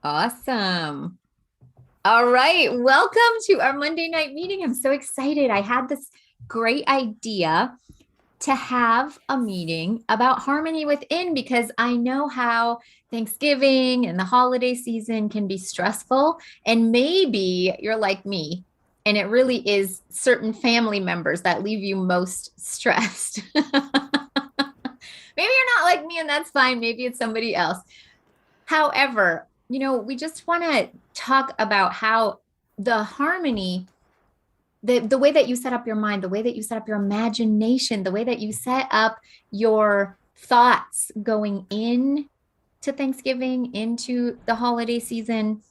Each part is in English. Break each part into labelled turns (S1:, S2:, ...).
S1: Awesome. All right. Welcome to our Monday night meeting. I'm so excited. I had this great idea to have a meeting about harmony within because I know how Thanksgiving and the holiday season can be stressful. And maybe you're like me, and it really is certain family members that leave you most stressed. Maybe you're not like me, and that's fine. Maybe it's somebody else. However, we just want to talk about how the harmony, the way that you set up your mind, the way that you set up your imagination, the way that you set up your thoughts going in to Thanksgiving, into the holiday season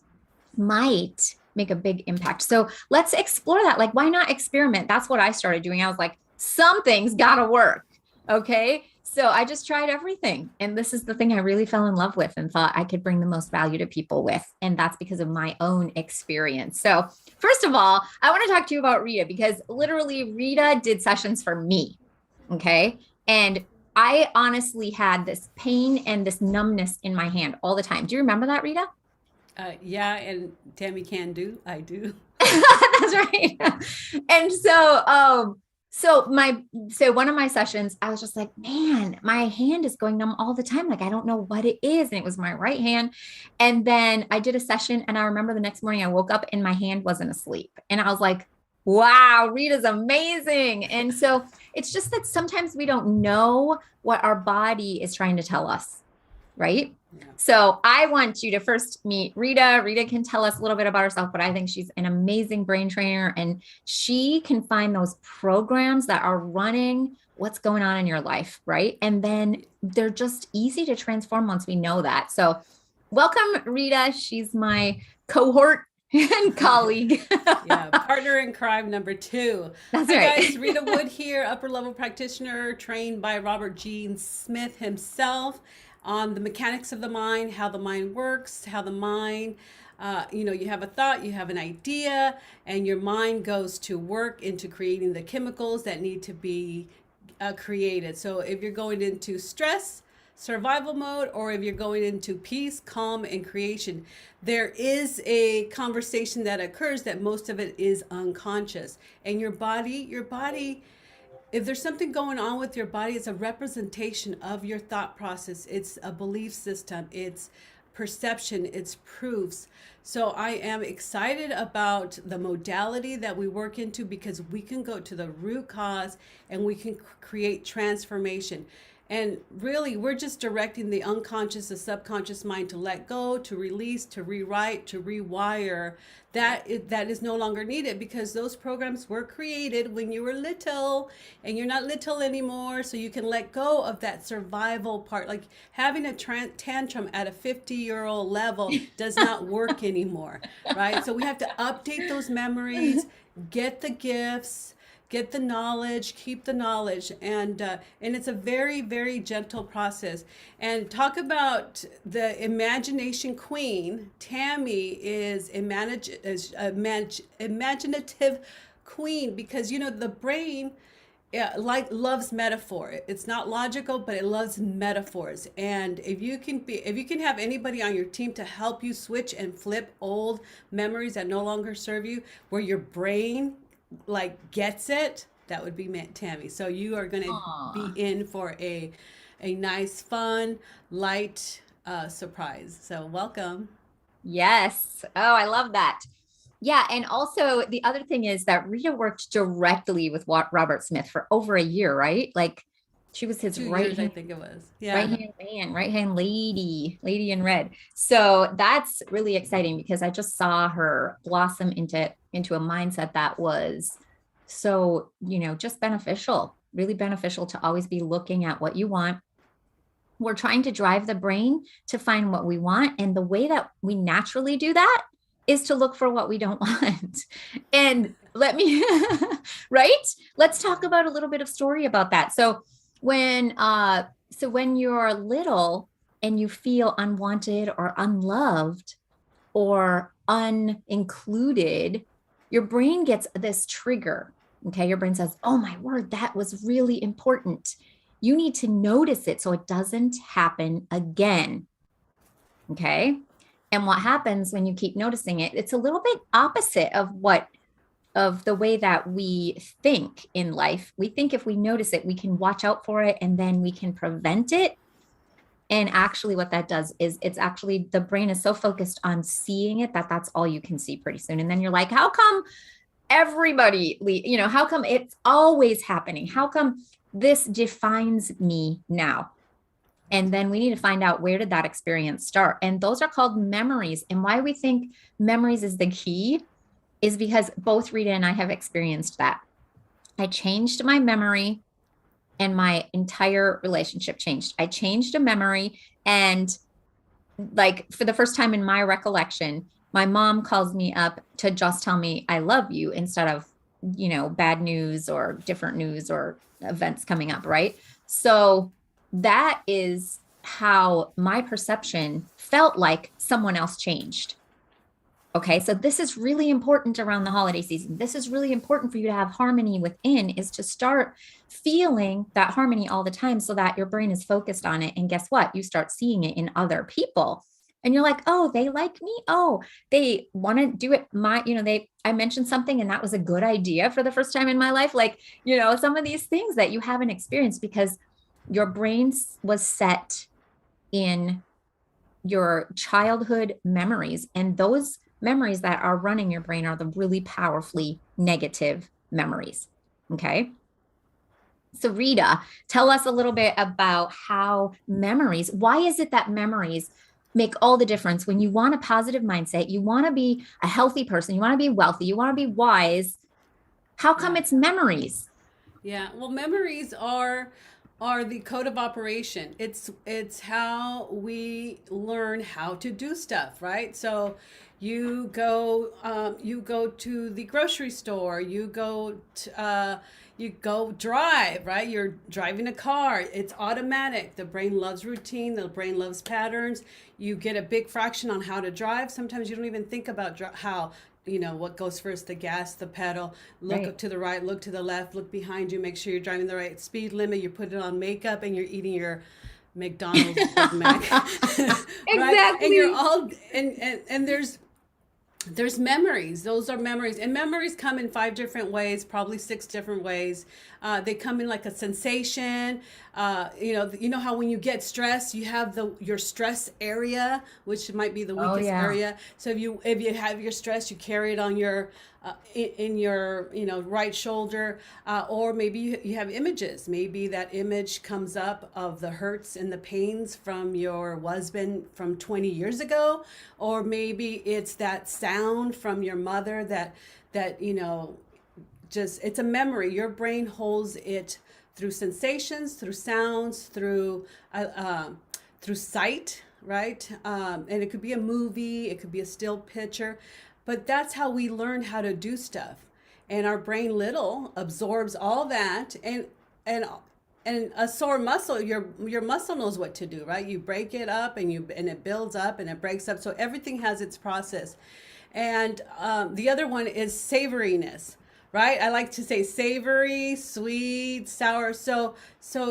S1: might make a big impact. So let's explore that. Like, why not experiment? That's what I started doing. I was like, something's got to work. Okay. So I just tried everything. And this is the thing I really fell in love with and thought I could bring the most value to people with. And that's because of my own experience. So first of all, I want to talk to you about Rita because literally Rita did sessions for me. Okay. And I honestly had this pain and this numbness in my hand all the time. Do you remember that, Rita?
S2: Yeah, and Tammy can do. I do.
S1: That's right. And so one of my sessions, I was just like, man, my hand is going numb all the time. Like, I don't know what it is. And it was my right hand. And then I did a session and I remember the next morning I woke up and my hand wasn't asleep. And I was like, wow, Rita's amazing. And so it's just that sometimes we don't know what our body is trying to tell us, right?
S2: Yeah.
S1: So I want you to first meet Rita. Rita can tell us a little bit about herself, but I think she's an amazing brain trainer and she can find those programs that are running what's going on in your life, right? And then they're just easy to transform once we know that. So welcome, Rita. She's my cohort and colleague.
S2: Yeah, partner in crime number 2.
S1: That's
S2: Hi
S1: right.
S2: guys, Rita Wood here, upper level practitioner trained by Robert Gene Smith himself on the mechanics of the mind, how the mind works, how the mind, you have a thought, you have an idea, and your mind goes to work into creating the chemicals that need to be created. So if you're going into stress, survival mode, or if you're going into peace, calm, and creation, there is a conversation that occurs that most of it is unconscious. And your body, if there's something going on with your body, it's a representation of your thought process. It's a belief system. It's perception. It's proofs. So I am excited about the modality that we work into because we can go to the root cause and we can create transformation. And really, we're just directing the unconscious, the subconscious mind to let go, to release, to rewrite, to rewire. That is no longer needed because those programs were created when you were little and you're not little anymore. So you can let go of that survival part. Like having a tantrum at a 50-year-old level does not work anymore, right? So we have to update those memories, get the gifts, get the knowledge, keep the knowledge, and it's a very, very gentle process. And talk about the imagination queen. Tammy is imaginative queen because the brain loves metaphor. It's not logical, but it loves metaphors. And if you can have anybody on your team to help you switch and flip old memories that no longer serve you, where your brain gets it, that would be Tammy. So you are going to be in for a nice, fun, light surprise. So welcome.
S1: Yes. Oh, I love that. Yeah. And also the other thing is that Rita worked directly with Robert Smith for over a year, right? Like she was his
S2: 2 years, I think it was.
S1: right
S2: Yeah.
S1: hand man, right hand lady in red. So that's really exciting because I just saw her blossom into a mindset that was so, just beneficial, really beneficial to always be looking at what you want. We're trying to drive the brain to find what we want. And the way that we naturally do that is to look for what we don't want. And right? Let's talk about a little bit of story about that. So when you're little and you feel unwanted or unloved or unincluded, your brain gets this trigger. Okay. Your brain says, oh my word, that was really important. You need to notice it so it doesn't happen again. Okay. And what happens when you keep noticing it, it's a little bit opposite of the way that we think in life. We think if we notice it, we can watch out for it and then we can prevent it. And actually, what that does is it's actually the brain is so focused on seeing it that that's all you can see pretty soon. And then you're like, how come everybody, how come it's always happening? How come this defines me now? And then we need to find out, where did that experience start? And those are called memories. And why we think memories is the key is because both Rita and I have experienced that. I changed my memory and my entire relationship changed. I changed a memory, and like for the first time in my recollection, my mom calls me up to just tell me I love you instead of, bad news or different news or events coming up, right? So that is how my perception felt like someone else changed. Okay, so this is really important around the holiday season. This is really important for you to have harmony within, is to start feeling that harmony all the time so that your brain is focused on it. And guess what? You start seeing it in other people. And you're like, oh, they like me. Oh, they want to do it. I mentioned something and that was a good idea for the first time in my life. Like, some of these things that you haven't experienced because your brain was set in your childhood memories, and those memories that are running your brain are the really powerfully negative memories. Okay. So Rita, tell us a little bit about how memories, why is it that memories make all the difference when you want a positive mindset, you want to be a healthy person, you want to be wealthy, you want to be wise? How come it's memories?
S2: Yeah, well, memories are the code of operation. It's how we learn how to do stuff, right? So you go to the grocery store, you go drive, right? You're driving a car. It's automatic. The brain loves routine. The brain loves patterns. You get a big fraction on how to drive. Sometimes you don't even think about how, what goes first, the gas, the pedal. Look
S1: Right.
S2: up to the right, look to the left, look behind you, make sure you're driving the right speed limit. You put it on makeup and you're eating your McDonald's Big Mac. Right? And you're
S1: Exactly.
S2: all, and there's memories. Those are memories, and memories come in 5 different ways, probably 6 different ways. They come in like a sensation. You know how when you get stressed, you have your stress area, which might be the
S1: Oh
S2: weakest
S1: yeah.
S2: area. So if you have your stress, you carry it on your in your right shoulder, or maybe you have images. Maybe that image comes up of the hurts and the pains from your husband from 20 years ago, or maybe it's that sound from your mother that just, it's a memory. Your brain holds it through sensations, through sounds, through sight, right? And it could be a movie, it could be a still picture, but that's how we learn how to do stuff. And our brain little absorbs all that, and and a sore muscle, your muscle knows what to do, right? You break it up, and it builds up and it breaks up. So everything has its process. And the other one is savoriness, right? I like to say savory, sweet, sour. So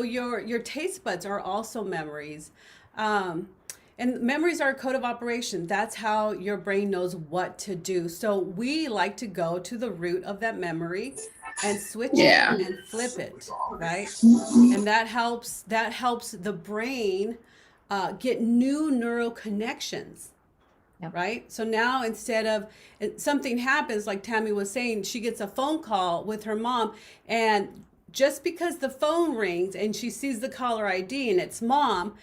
S2: your taste buds are also memories. Um, and memories are a code of operation. That's how your brain knows what to do. So we like to go to the root of that memory and switch it
S3: Yeah.
S2: and flip it, right? And that helps the brain get new neural connections,
S1: Yep.
S2: right? So now instead of something happens, like Tammy was saying, she gets a phone call with her mom, and just because the phone rings and she sees the caller ID and it's mom,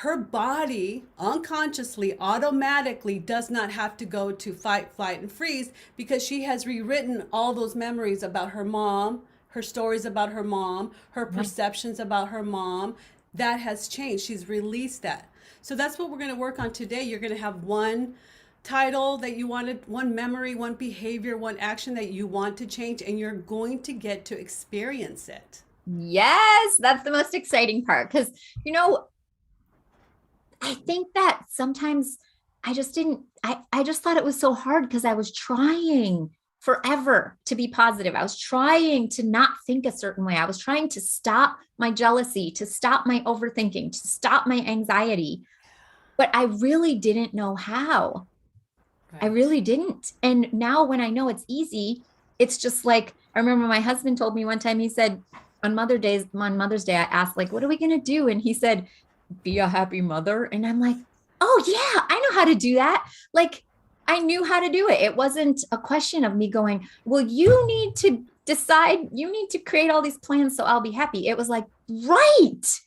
S2: her body unconsciously, automatically does not have to go to fight, flight, and freeze, because she has rewritten all those memories about her mom, her stories about her mom, her
S1: Yep.
S2: perceptions about her mom. That has changed. She's released that. So that's what we're going to work on today. You're going to have one title that you wanted, one memory, one behavior, one action that you want to change, and you're going to get to experience it.
S1: Yes, that's the most exciting part. Because, I think that sometimes I just thought it was so hard because I was trying forever to be positive. I was trying to not think a certain way. I was trying to stop my jealousy, to stop my overthinking, to stop my anxiety. but I really didn't know how. I
S2: Right.
S1: really didn't. And now when I know it's easy, it's just like, I remember my husband told me one time, he said, on Mother's Day, I asked, like, what are we going to do? And he said, be a happy mother. And I'm like, oh, yeah, I know how to do that. Like, I knew how to do it. It wasn't a question of me going, well, you need to decide, you need to create all these plans so I'll be happy. It was like, right.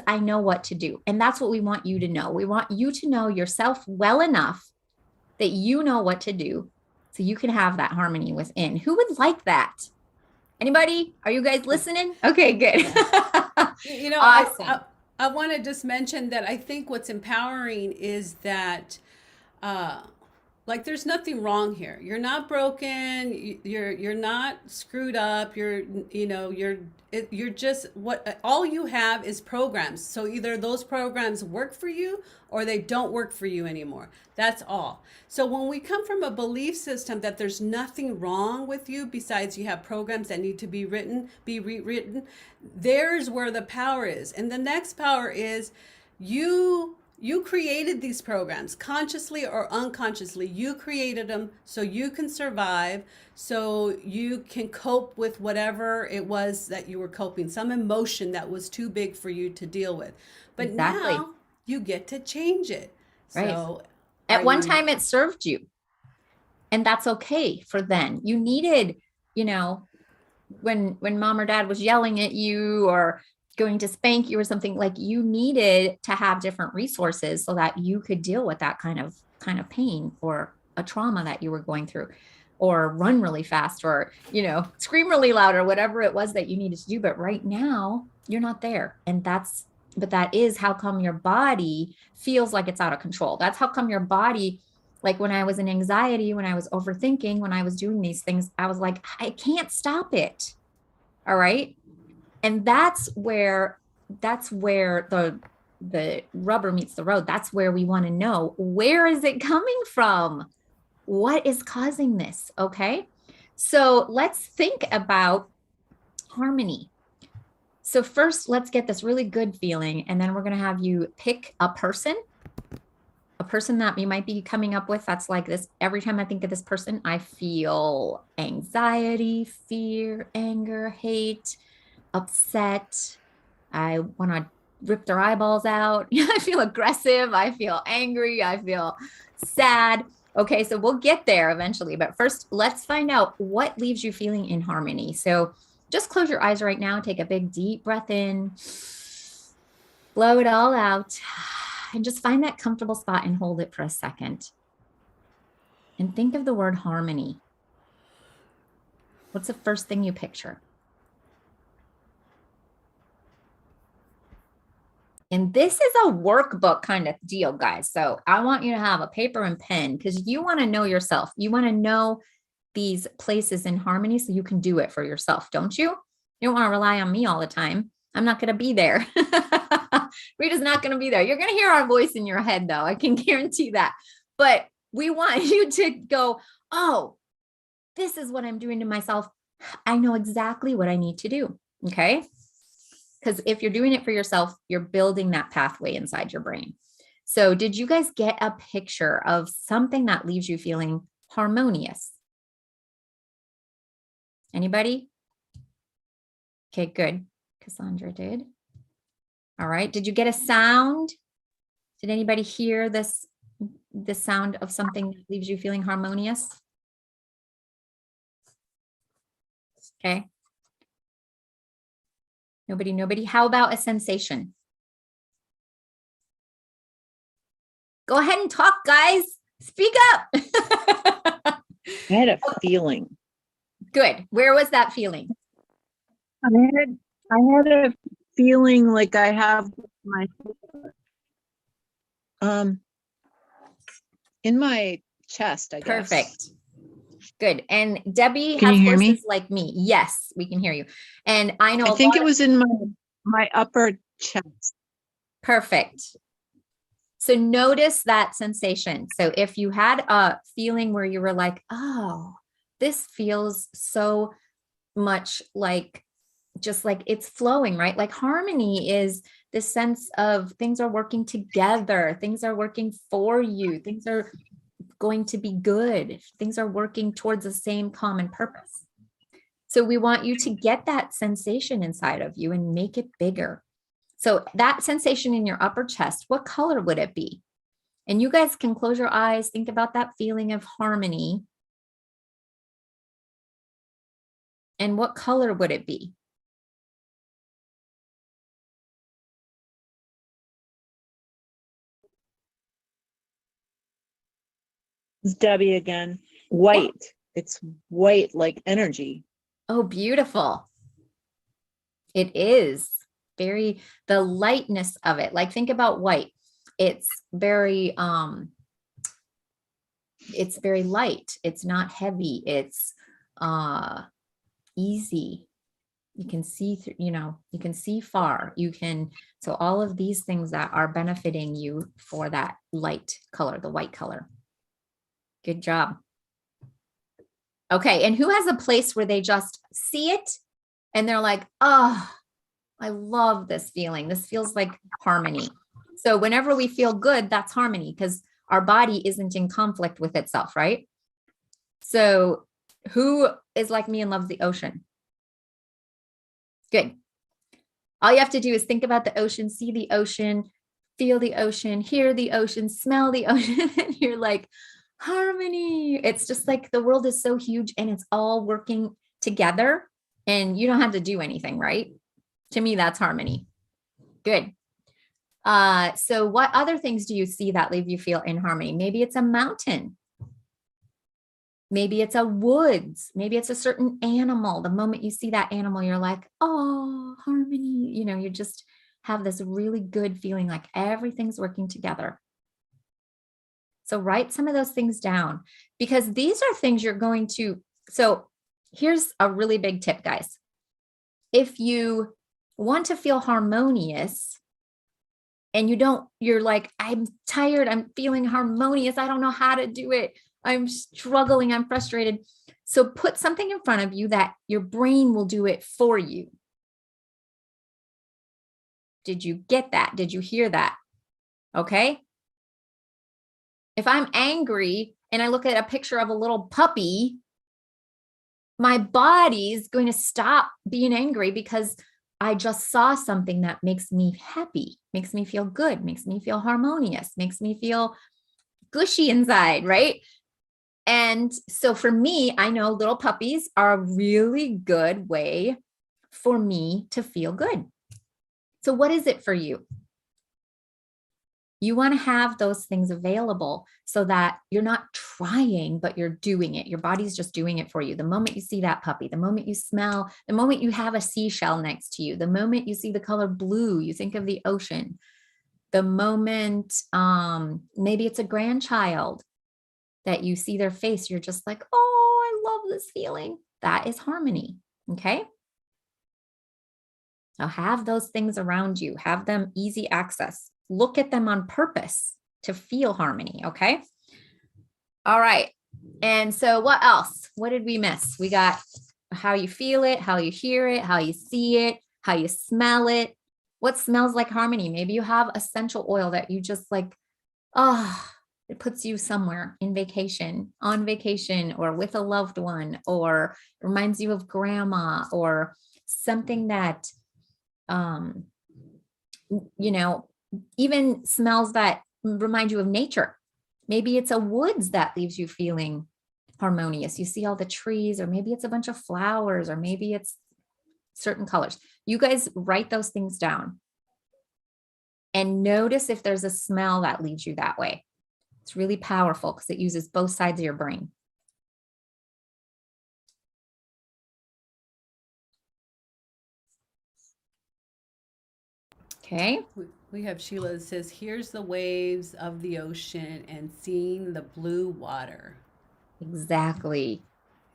S1: I know what to do. And that's what we want you to know. We want you to know yourself well enough that you know what to do so you can have that harmony within. Who would like that? Anybody? Are you guys listening? Okay, good.
S2: Yeah. You know,
S1: Awesome.
S2: I want to just mention that I think what's empowering is that uh, like there's nothing wrong here. You're not broken. You're not screwed up. You're just what all you have is programs. So either those programs work for you or they don't work for you anymore. That's all. So when we come from a belief system that there's nothing wrong with you besides you have programs that need to be rewritten, there's where the power is. And the next power is you created these programs consciously or unconsciously. You created them so you can survive, so you can cope with whatever it was that you were coping, some emotion that was too big for you to deal with. But
S1: Exactly.
S2: now you get to change it.
S1: Right.
S2: So
S1: At
S2: are
S1: one
S2: you,
S1: time, it served you, and that's okay for then. You needed, you know, when mom or dad was yelling at you or going to spank you or something, like you needed to have different resources so that you could deal with that kind of pain or a trauma that you were going through, or run really fast, or scream really loud, or whatever it was that you needed to do. But right now you're not there, and that is how come your body feels like it's out of control. That's how come your body, like when I was in anxiety, when I was overthinking, when I was doing these things, I was like, I can't stop it. All right. And that's where the rubber meets the road. That's where we want to know, where is it coming from? What is causing this? Okay. So let's think about harmony. So first, let's get this really good feeling, and then we're going to have you pick a person that you might be coming up with that's like this. Every time I think of this person, I feel anxiety, fear, anger, hate, upset. I want to rip their eyeballs out. I feel aggressive. I feel angry. I feel sad. Okay, so we'll get there eventually. But first, let's find out what leaves you feeling in harmony. So just close your eyes right now. Take a big, deep breath in, blow it all out, and just find that comfortable spot and hold it for a second. And think of the word harmony. What's the first thing you picture? And this is a workbook kind of deal, guys. So I want you to have a paper and pen because you want to know yourself. You want to know these places in harmony so you can do it for yourself, don't you? You don't want to rely on me all the time. I'm not going to be there. Rita's not going to be there. You're going to hear our voice in your head, though. I can guarantee that. But we want you to go, oh, this is what I'm doing to myself. I know exactly what I need to do. Okay. Because if you're doing it for yourself, you're building that pathway inside your brain. So did you guys get a picture of something that leaves you feeling harmonious? Anybody? Okay, good. Cassandra did. All right. Did you get a sound? Did anybody hear the sound of something that leaves you feeling harmonious? Okay. Nobody. How about a sensation? Go ahead and talk, guys. Speak up.
S3: I had a feeling.
S1: Good. Where was that feeling?
S3: I had a feeling like I have my in my chest, I guess.
S1: Perfect. Good. And Debbie
S3: Can
S1: has
S3: you hear
S1: voices
S3: me?
S1: like me. Yes, we can hear you. And I know
S3: I think it was in my upper chest.
S1: Perfect. So notice that sensation. So if you had a feeling where you were like, oh, this feels so much like, just like it's flowing, right? Like harmony is this sense of things are working together, things are working for you, things are going to be good, things are working towards the same common purpose. So we want you to get that sensation inside of you and make it bigger. So that sensation in your upper chest, what color would it be? And you guys can close your eyes, think about that feeling of harmony. And what color would it be?
S3: It's Debbie again. White. It's white like energy.
S1: Oh, beautiful. It is very, the lightness of it. Like think about white. It's very light. It's not heavy. It's easy. You can see through, you can see far. So all of these things that are benefiting you for that light color, the white color. Good job. Okay. And who has a place where they just see it and they're like, oh, I love this feeling. This feels like harmony. So whenever we feel good, that's harmony because our body isn't in conflict with itself, right? So who is like me and loves the ocean? Good. All you have to do is think about the ocean, see the ocean, feel the ocean, hear the ocean, smell the ocean, and you're like, harmony. It's just like the world is so huge and it's all working together and you don't have to do anything, right? To me, that's harmony. Good. So what other things do you see that leave you feel in harmony? Maybe it's a mountain. Maybe it's a woods. Maybe it's a certain animal. The moment you see that animal, you're like, oh, harmony. You just have this really good feeling like everything's working together. So write some of those things down because these are things you're going to. So here's a really big tip, guys. If you want to feel harmonious and you're like, I'm tired, I'm feeling harmonious, I don't know how to do it, I'm struggling, I'm frustrated. So put something in front of you that your brain will do it for you. Did you get that? Did you hear that? Okay. If I'm angry and I look at a picture of a little puppy, my body's going to stop being angry because I just saw something that makes me happy, makes me feel good, makes me feel harmonious, makes me feel gushy inside, right? And so for me, I know little puppies are a really good way for me to feel good. So what is it for you? You want to have those things available so that you're not trying, but you're doing it. Your body's just doing it for you. The moment you see that puppy, the moment you smell, the moment you have a seashell next to you, the moment you see the color blue, you think of the ocean. The moment, maybe it's a grandchild that you see their face, you're just like, oh, I love this feeling. That is harmony. Okay. Now have those things around you, have them easy access. Look at them on purpose to feel harmony. Okay. All right. And so what else? What did we miss? We got how you feel it, how you hear it, how you see it, how you smell it. What smells like harmony? Maybe you have essential oil that you just like, oh, it puts you somewhere in vacation, on vacation, or with a loved one, or reminds you of grandma, or something that, even smells that remind you of nature. Maybe it's a woods that leaves you feeling harmonious. You see all the trees, or maybe it's a bunch of flowers, or maybe it's certain colors. You guys write those things down and notice if there's a smell that leads you that way. It's really powerful because it uses both sides of your brain. Okay.
S2: We have Sheila that says, here's the waves of the ocean and seeing the blue water.
S1: Exactly.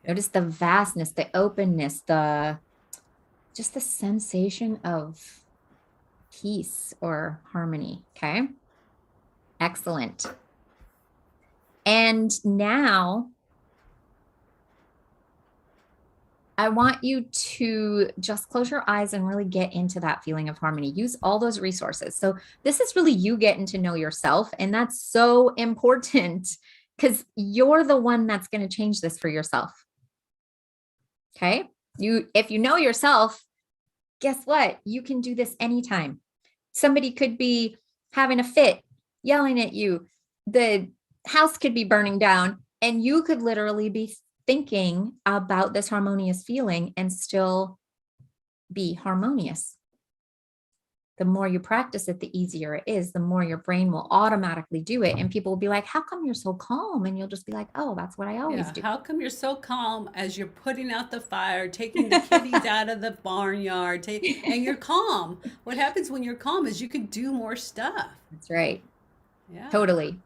S1: Notice the vastness, the openness, just the sensation of peace or harmony. Okay. Excellent. And now I want you to just close your eyes and really get into that feeling of harmony. Use all those resources. So this is really you getting to know yourself. And that's so important because you're the one that's going to change this for yourself. Okay. If you know yourself, guess what? You can do this anytime. Somebody could be having a fit, yelling at you. The house could be burning down, and you could literally be thinking about this harmonious feeling and still be harmonious. The more you practice it, the easier it is, the more your brain will automatically do it. And people will be like, how come you're so calm? And you'll just be like, oh, that's what I always
S2: Yeah,
S1: do.
S2: how come you're so calm as you're putting out the fire, taking the kitties out of the barnyard, and you're calm? What happens when you're calm is you can do more stuff.
S1: That's right.
S2: Yeah.
S1: Totally.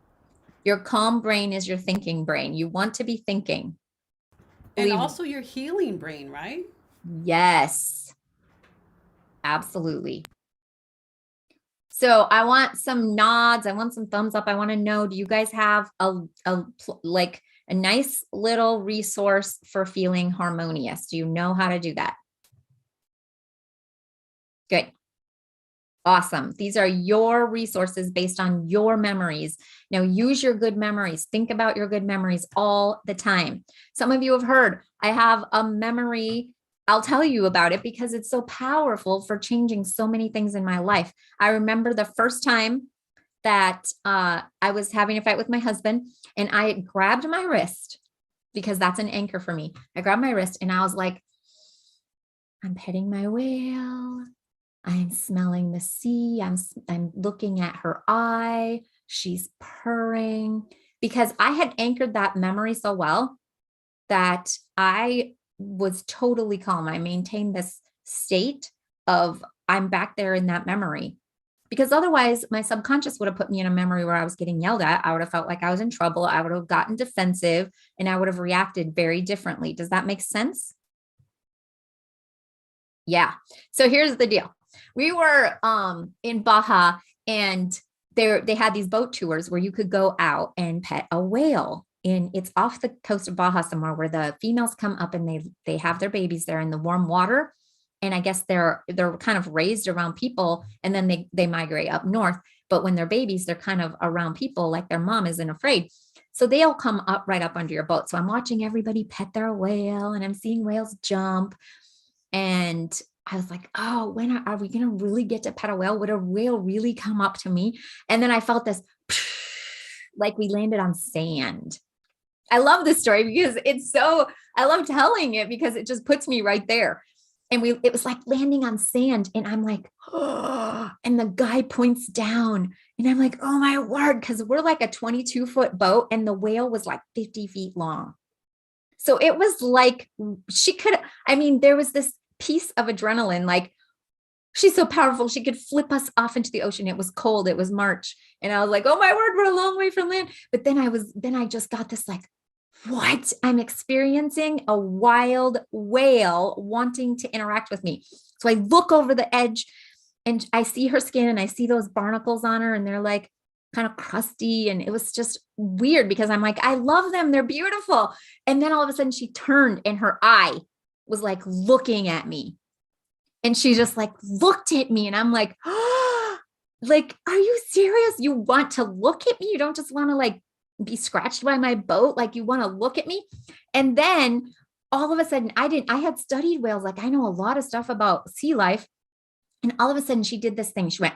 S1: Your calm brain is your thinking brain. You want to be thinking.
S2: And
S1: Believe me.
S2: also your healing brain, right?
S1: Yes, absolutely. So I want some nods. I want some thumbs up. I want to know, do you guys have like a nice little resource for feeling harmonious? Do you know how to do that? Good. Awesome. These are your resources based on your memories. Now use your good memories. Think about your good memories all the time. Some of you have heard, I have a memory. I'll tell you about it because it's so powerful for changing so many things in my life. I remember the first time that I was having a fight with my husband and I grabbed my wrist because that's an anchor for me. I grabbed my wrist and I was like, I'm petting my whale. I'm smelling the sea. I'm looking at her eye. She's purring because I had anchored that memory so well that I was totally calm. I maintained this state of I'm back there in that memory because otherwise my subconscious would have put me in a memory where I was getting yelled at. I would have felt like I was in trouble. I would have gotten defensive and I would have reacted very differently. Does that make sense? Yeah. So here's the deal. We were in Baja and they had these boat tours where you could go out and pet a whale. And it's off the coast of Baja somewhere where the females come up and they have their babies there in the warm water. And I guess they're kind of raised around people and then they migrate up north. But when they're babies, they're kind of around people like their mom isn't afraid. So they'll come up right up under your boat. So I'm watching everybody pet their whale and I'm seeing whales jump. And I was like, oh, when are we going to really get to pet a whale? Would a whale really come up to me? And then I felt this like we landed on sand. I love this story because I love telling it because it just puts me right there. And it was like landing on sand. And I'm like, oh, and the guy points down and I'm like, oh my word. Cause we're like a 22-foot boat and the whale was like 50 feet long. So it was like there was this piece of adrenaline, like she's so powerful. She could flip us off into the ocean. It was cold. It was March. And I was like, oh my word, we're a long way from land. But then I just got this like, what? I'm experiencing a wild whale wanting to interact with me. So I look over the edge and I see her skin and I see those barnacles on her and they're like kind of crusty. And it was just weird because I'm like, I love them. They're beautiful. And then all of a sudden she turned and her eye was like looking at me. And she just like looked at me and I'm like, oh, like, are you serious? You want to look at me? You don't just want to like be scratched by my boat. Like you want to look at me. And then all of a sudden I had studied whales. Like I know a lot of stuff about sea life. And all of a sudden she did this thing. She went,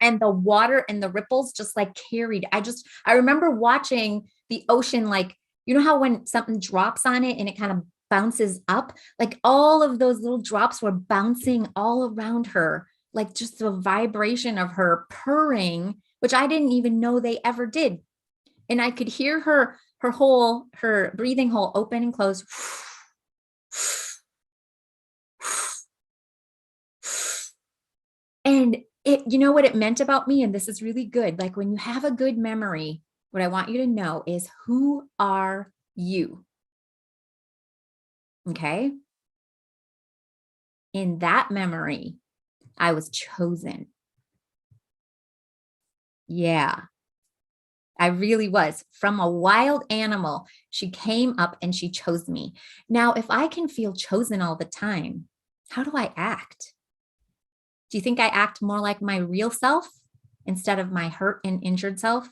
S1: and the water and the ripples just like carried. I remember watching the ocean, like, you know how when something drops on it and it kind of bounces up, like all of those little drops were bouncing all around her, like just the vibration of her purring, which I didn't even know they ever did. And I could hear her breathing hole open and close. And you know what it meant about me? And this is really good. Like when you have a good memory, what I want you to know is, who are you? Okay. In that memory, I was chosen. Yeah. I really was. From a wild animal, she came up and she chose me. Now, if I can feel chosen all the time, how do I act? Do you think I act more like my real self instead of my hurt and injured self?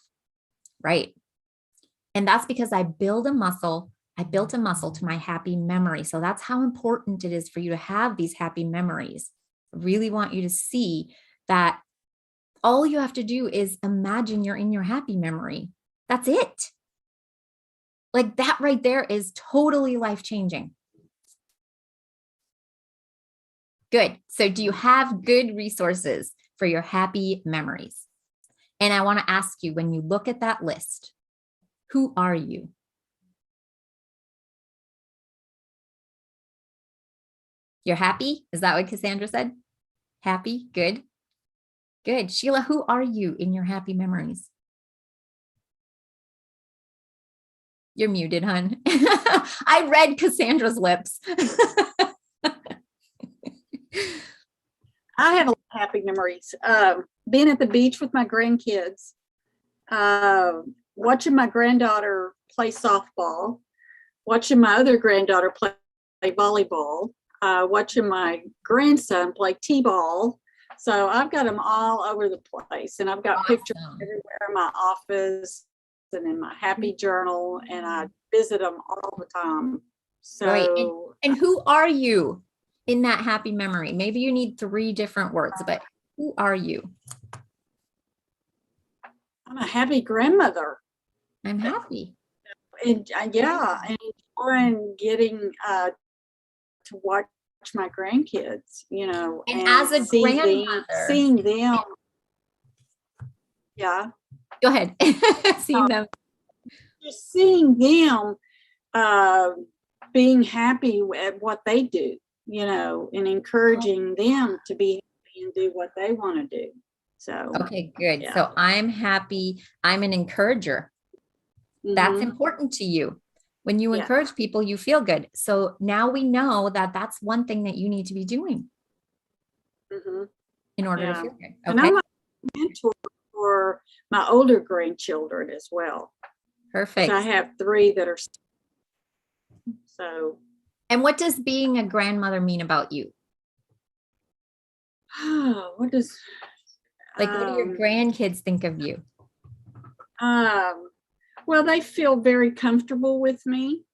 S1: Right. And that's because I built a muscle to my happy memory. So that's how important it is for you to have these happy memories. I really want you to see that all you have to do is imagine you're in your happy memory. That's it. Like that right there is totally life-changing. Good. So do you have good resources for your happy memories? And I want to ask you, when you look at that list, who are you? You're happy? Is that what Cassandra said? Happy? Good. Good. Sheila, who are you in your happy memories? You're muted, hon. I read Cassandra's lips.
S4: I have a lot of happy memories. Being at the beach with my grandkids, watching my granddaughter play softball, watching my other granddaughter play volleyball, watching my grandson play t-ball. So I've got them all over the place, and I've got pictures everywhere in my office and in my happy journal, and I visit them all the time. So,
S1: right. And who are you in that happy memory? Maybe you need 3 different words, but who are you?
S4: I'm a happy grandmother.
S1: I'm happy.
S4: And yeah, and enjoying getting to watch my grandkids, you know,
S1: and as a grandmother,
S4: seeing them. Yeah.
S1: Go ahead. Seeing them.
S4: Just seeing them being happy at what they do, you know, and encouraging them to be happy and do what they want to do. So
S1: okay, good.
S4: Yeah.
S1: So I'm happy. I'm an encourager. That's important to you. When you encourage people, you feel good. So now we know that that's one thing that you need to be doing in order to feel good. Okay.
S4: And I'm a mentor for my older grandchildren as well.
S1: Perfect.
S4: I have 3 that are so.
S1: And what does being a grandmother mean about you?
S4: What does
S1: what do your grandkids think of you?
S4: Well, they feel very comfortable with me.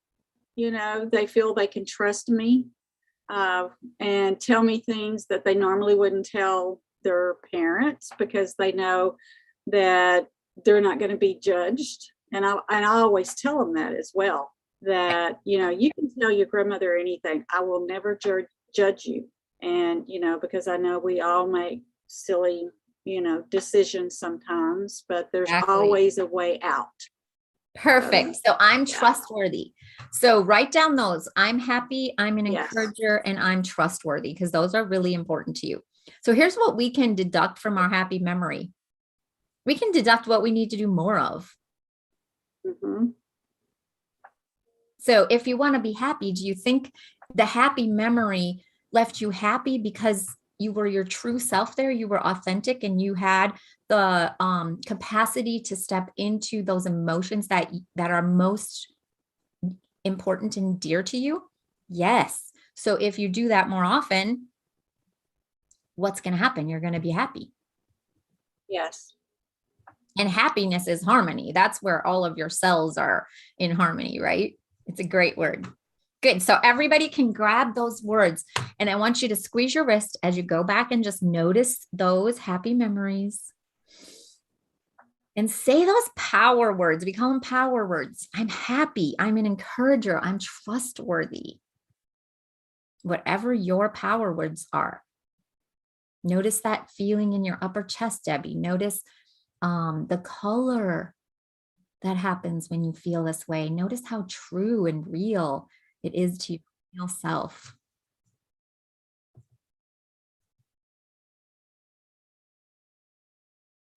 S4: You know, they feel they can trust me and tell me things that they normally wouldn't tell their parents, because they know that they're not going to be judged. And I always tell them that as well, that, you know, you can tell your grandmother anything. I will never judge you. And, you know, because I know we all make silly, you know, decisions sometimes, but there's always a way out.
S1: Perfect. So I'm trustworthy. So write down those. I'm happy, I'm an encourager, and I'm trustworthy, because those are really important to you. So here's what we can deduct from our happy memory. We can deduct what we need to do more of. So if you want to be happy, do you think the happy memory left you happy because you were your true self there? You were authentic and you had the capacity to step into those emotions that are most important and dear to you? Yes. So if you do that more often, what's going to happen? You're going to be happy.
S4: Yes.
S1: And happiness is harmony. That's where all of your cells are in harmony, right? It's a great word. Good. So everybody can grab those words, and I want you to squeeze your wrist as you go back and just notice those happy memories and say those power words. We call them power words. I'm happy. I'm an encourager. I'm trustworthy. Whatever your power words are. Notice that feeling in your upper chest, Debbie. Notice the color that happens when you feel this way. Notice how true and real it is to your real self.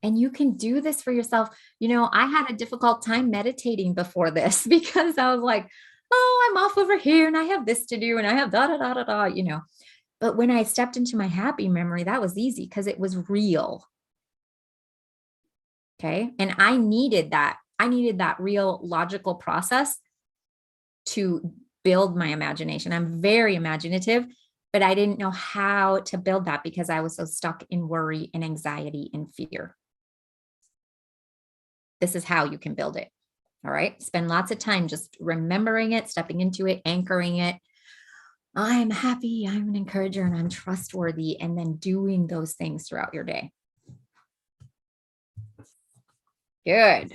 S1: And you can do this for yourself. You know, I had a difficult time meditating before this because I was like, oh, I'm off over here and I have this to do and I have da da da da da, you know. But when I stepped into my happy memory, that was easy because it was real. Okay. And I needed that I needed that real logical process to build my imagination. I'm very imaginative, but I didn't know how to build that because I was so stuck in worry and anxiety and fear. This is how you can build it. All right. Spend lots of time just remembering it, stepping into it, anchoring it. I'm happy, I'm an encourager, and I'm trustworthy, and then doing those things throughout your day. Good.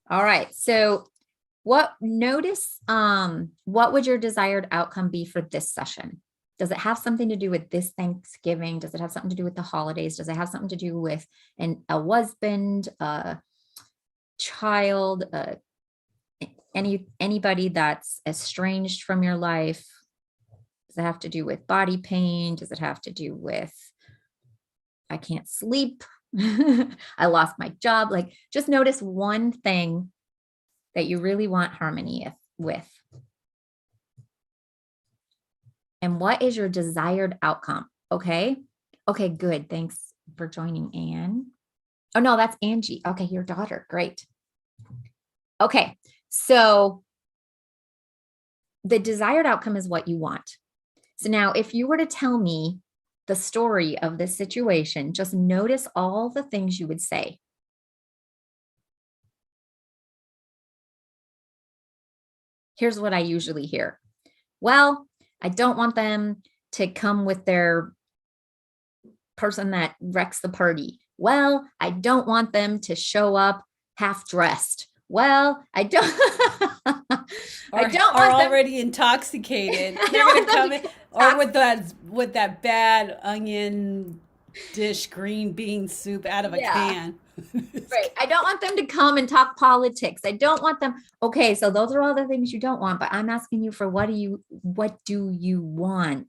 S1: All right. So what would your desired outcome be for this session? Does it have something to do with this Thanksgiving? Does it have something to do with the holidays? Does it have something to do with a husband, a child, anybody that's estranged from your life? Does it have to do with body pain? Does it have to do with I can't sleep? I lost my job. Like, just notice one thing that you really want harmony with. And what is your desired outcome? Okay. Okay, good. Thanks for joining, Anne. Oh, no, that's Angie. Okay, your daughter. Great. Okay, so the desired outcome is what you want. So now if you were to tell me the story of this situation, just notice all the things you would say. Here's what I usually hear. Well, I don't want them to come with their person that wrecks the party. Well, I don't want them to show up half dressed. Well, I don't.
S2: Or,
S1: I don't
S2: are
S1: want them
S2: already intoxicated.
S1: I
S2: They're
S1: don't
S2: gonna
S1: want them
S2: come in, or with that bad onion dish green bean soup out of a
S1: Yeah.
S2: can.
S1: Right. I don't want them to come and talk politics. I don't want them. Okay, so those are all the things you don't want, but I'm asking you for what do you want?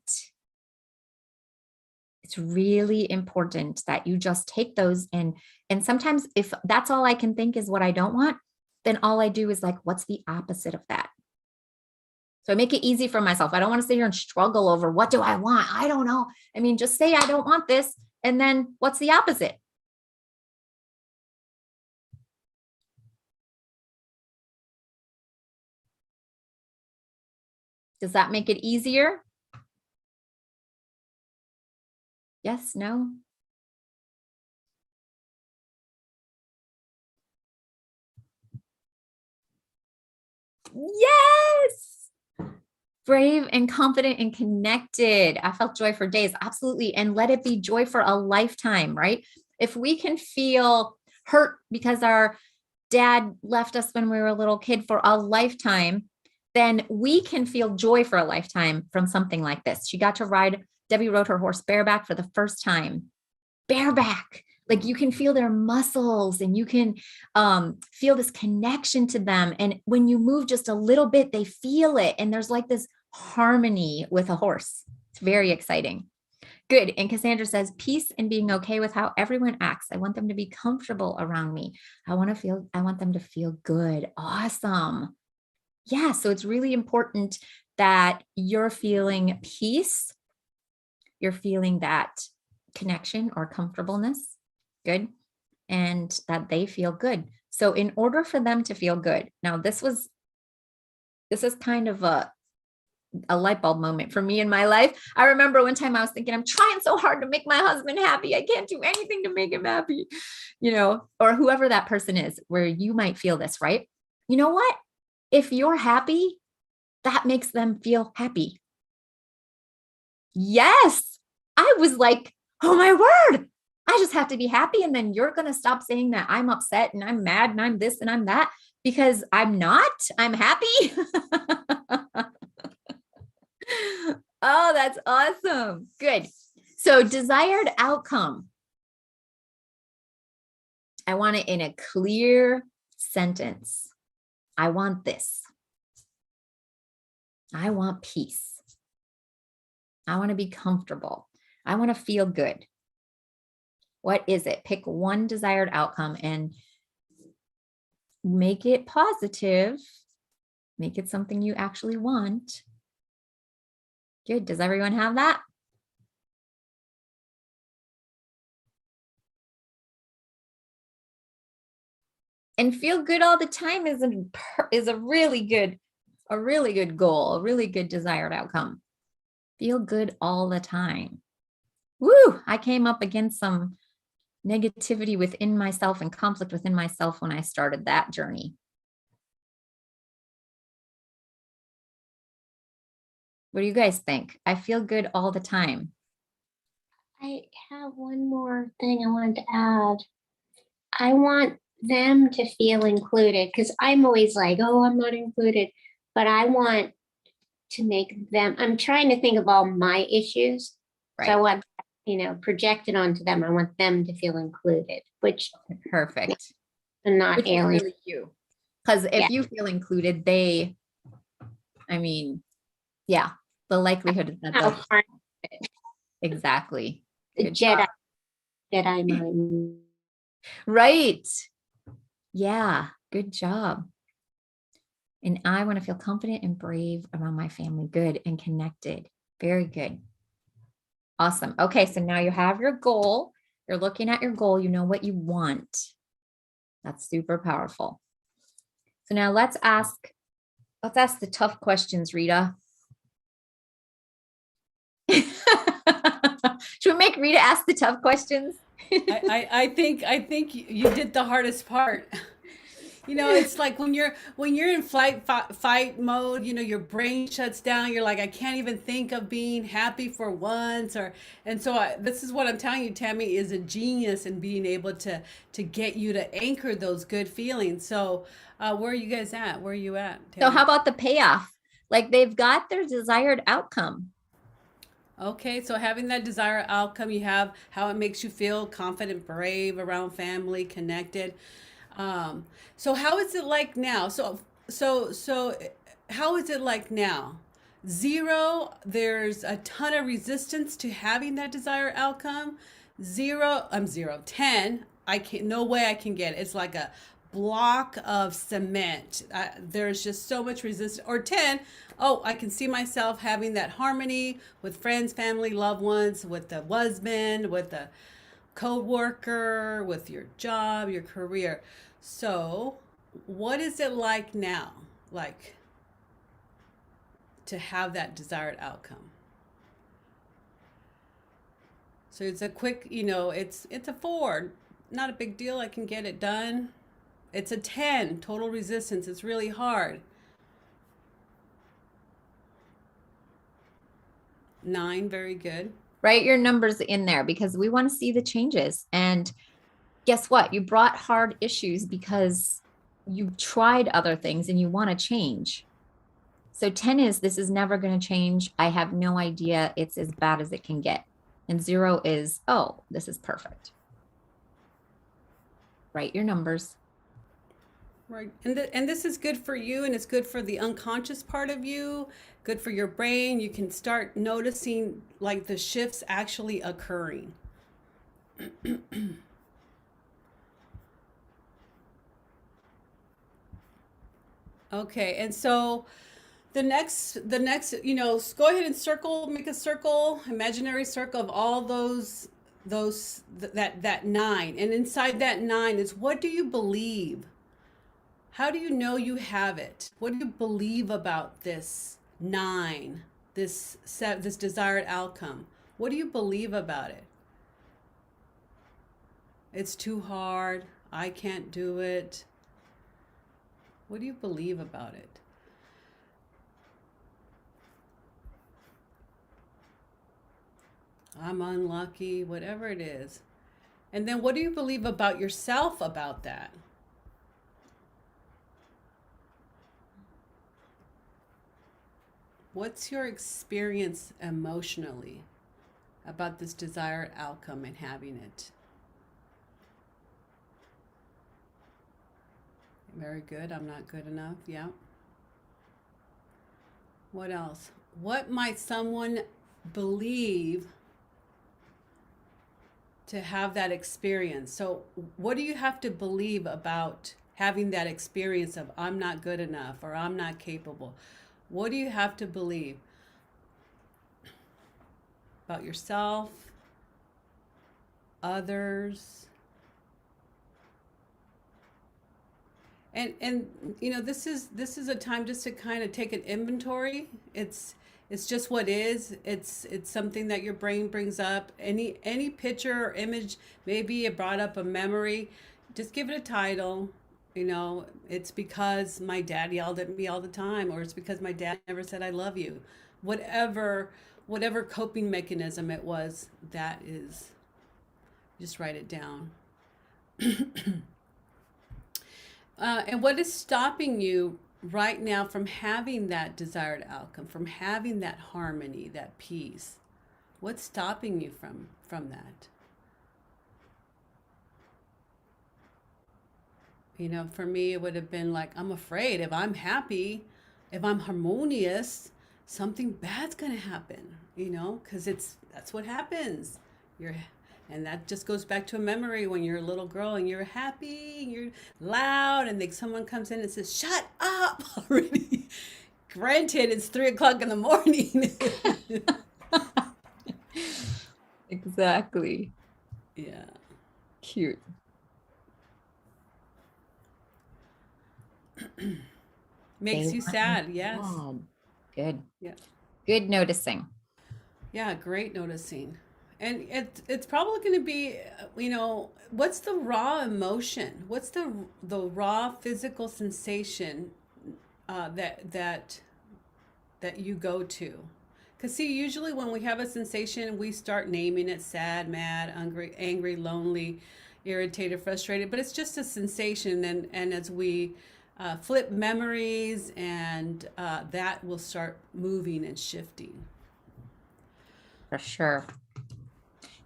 S1: It's really important that you just take those and sometimes if that's all I can think is what I don't want, then all I do is like, what's the opposite of that? So I make it easy for myself. I don't want to sit here and struggle over what do I want? I don't know. I mean, just say I don't want this. And then what's the opposite? Does that make it easier? Yes, no? Yes! Brave and confident and connected. I felt joy for days. Absolutely. And let it be joy for a lifetime, right? If we can feel hurt because our dad left us when we were a little kid for a lifetime, then we can feel joy for a lifetime from something like this. She got to ride, Debbie rode her horse bareback for the first time. Bareback. Like you can feel their muscles and you can feel this connection to them. And when you move just a little bit, they feel it. And there's like this harmony with a horse. It's very exciting. Good. And Cassandra says, peace and being okay with how everyone acts. I want them to be comfortable around me. I want them to feel good. Awesome. Yeah. So it's really important that you're feeling peace. You're feeling that connection or comfortableness. Good. And that they feel good. So in order for them to feel good, now this is kind of a light bulb moment for me in my life. I remember one time I was thinking, I'm trying so hard to make my husband happy. I can't do anything to make him happy, or whoever that person is, where you might feel this, right? You know what? If you're happy, that makes them feel happy. Yes. I was like, oh my word, I just have to be happy. And then you're going to stop saying that I'm upset and I'm mad and I'm this and I'm that because I'm not, I'm happy. Oh, that's awesome. Good. So desired outcome. I want it in a clear sentence. I want this. I want peace. I want to be comfortable. I want to feel good. What is it? Pick one desired outcome and make it positive. Make it something you actually want. Good. Does everyone have that? And feel good all the time is a really good goal, a really good desired outcome. Feel good all the time. Woo! I came up against some negativity within myself and conflict within myself when I started that journey. What do you guys think? I feel good all the time.
S5: I have one more thing I wanted to add. I want them to feel included because I'm always like, oh, I'm not included. But I want to make them, I'm trying to think of all my issues. So I
S1: Right.
S5: want, projected onto them. I want them to feel included, which
S1: Perfect.
S5: and not
S1: Which is
S5: alien.
S1: really you. Because if
S5: Yeah.
S1: you feel included, yeah, the likelihood is that
S5: How
S1: they'll
S5: hard
S1: exactly.
S5: the
S1: Good job.
S5: Jedi mind.
S1: Right. Yeah, good job. And I want to feel confident and brave around my family. Good and connected. Very good. Awesome. Okay, so now you have your goal. You're looking at your goal. You know what you want. That's super powerful. So now let's ask the tough questions, Rita. Should we make Rita ask the tough questions?
S2: I think you did the hardest part. It's like when you're in fight mode, your brain shuts down. You're like, I can't even think of being happy for once, and so this is what I'm telling you. Tammy is a genius in being able to get you to anchor those good feelings. So, where are you guys at? Where are you at, Tammy?
S1: So how about the payoff? Like they've got their desired outcome.
S2: Okay, so having that desired outcome, you have how it makes you feel confident, brave around family, connected. So how is it like now? So how is it like now? 0, there's a ton of resistance to having that desired outcome. 0, I'm 0. 10, I can't, no way I can get it. It's like a block of cement. There's just so much resistance. Or 10, oh, I can see myself having that harmony with friends, family, loved ones, with the husband, with the co-worker, with your job, your career. So what is it like now, like to have that desired outcome? So it's a quick, it's a 4, not a big deal, I can get it done. It's a 10, total resistance, it's really hard. 9, very good.
S1: Write your numbers in there because we want to see the changes. And guess what? You brought hard issues because you tried other things and you want to change. So 10 is, this is never going to change. I have no idea. It's as bad as it can get. And 0 is, oh, this is perfect. Write your numbers.
S2: Right. And this is good for you, and it's good for the unconscious part of you, good for your brain. You can start noticing like the shifts actually occurring. Okay, and so the next, go ahead and make a circle, imaginary circle of all that 9. And inside that 9 is, what do you believe? How do you know you have it? What do you believe about this 9, this desired outcome? What do you believe about it? It's too hard. I can't do it. What do you believe about it? I'm unlucky, whatever it is. And then what do you believe about yourself about that? What's your experience emotionally about this desired outcome and having it? Very good. I'm not good enough. Yeah. What else? What might someone believe to have that experience? So what do you have to believe about having that experience of I'm not good enough or I'm not capable? What do you have to believe about yourself, others? And this is a time just to kind of take an inventory. It's just what is. It's something that your brain brings up. Any picture or image, maybe it brought up a memory. Just give it a title. It's because my dad yelled at me all the time, or it's because my dad never said I love you. Whatever coping mechanism it was, that is, just write it down. And what is stopping you right now from having that desired outcome, from having that harmony, that peace? What's stopping you from that? For me, it would have been like, I'm afraid if I'm happy, if I'm harmonious, something bad's gonna happen, because that's what happens. And that just goes back to a memory when you're a little girl and you're happy, and you're loud, and then someone comes in and says, "Shut up already." Granted, it's 3 o'clock in the morning.
S1: Exactly.
S2: Yeah.
S1: Cute.
S2: Makes
S1: They
S2: you
S1: want
S2: sad.
S1: you
S2: Yes.
S1: sad. Good.
S2: Yeah.
S1: Good noticing.
S2: Yeah, great noticing. And it's probably going to be, what's the raw emotion? What's the raw physical sensation that you go to? Because see, usually when we have a sensation, we start naming it: sad, mad, angry, lonely, irritated, frustrated. But it's just a sensation, and as we flip memories, and that will start moving and shifting.
S1: For sure.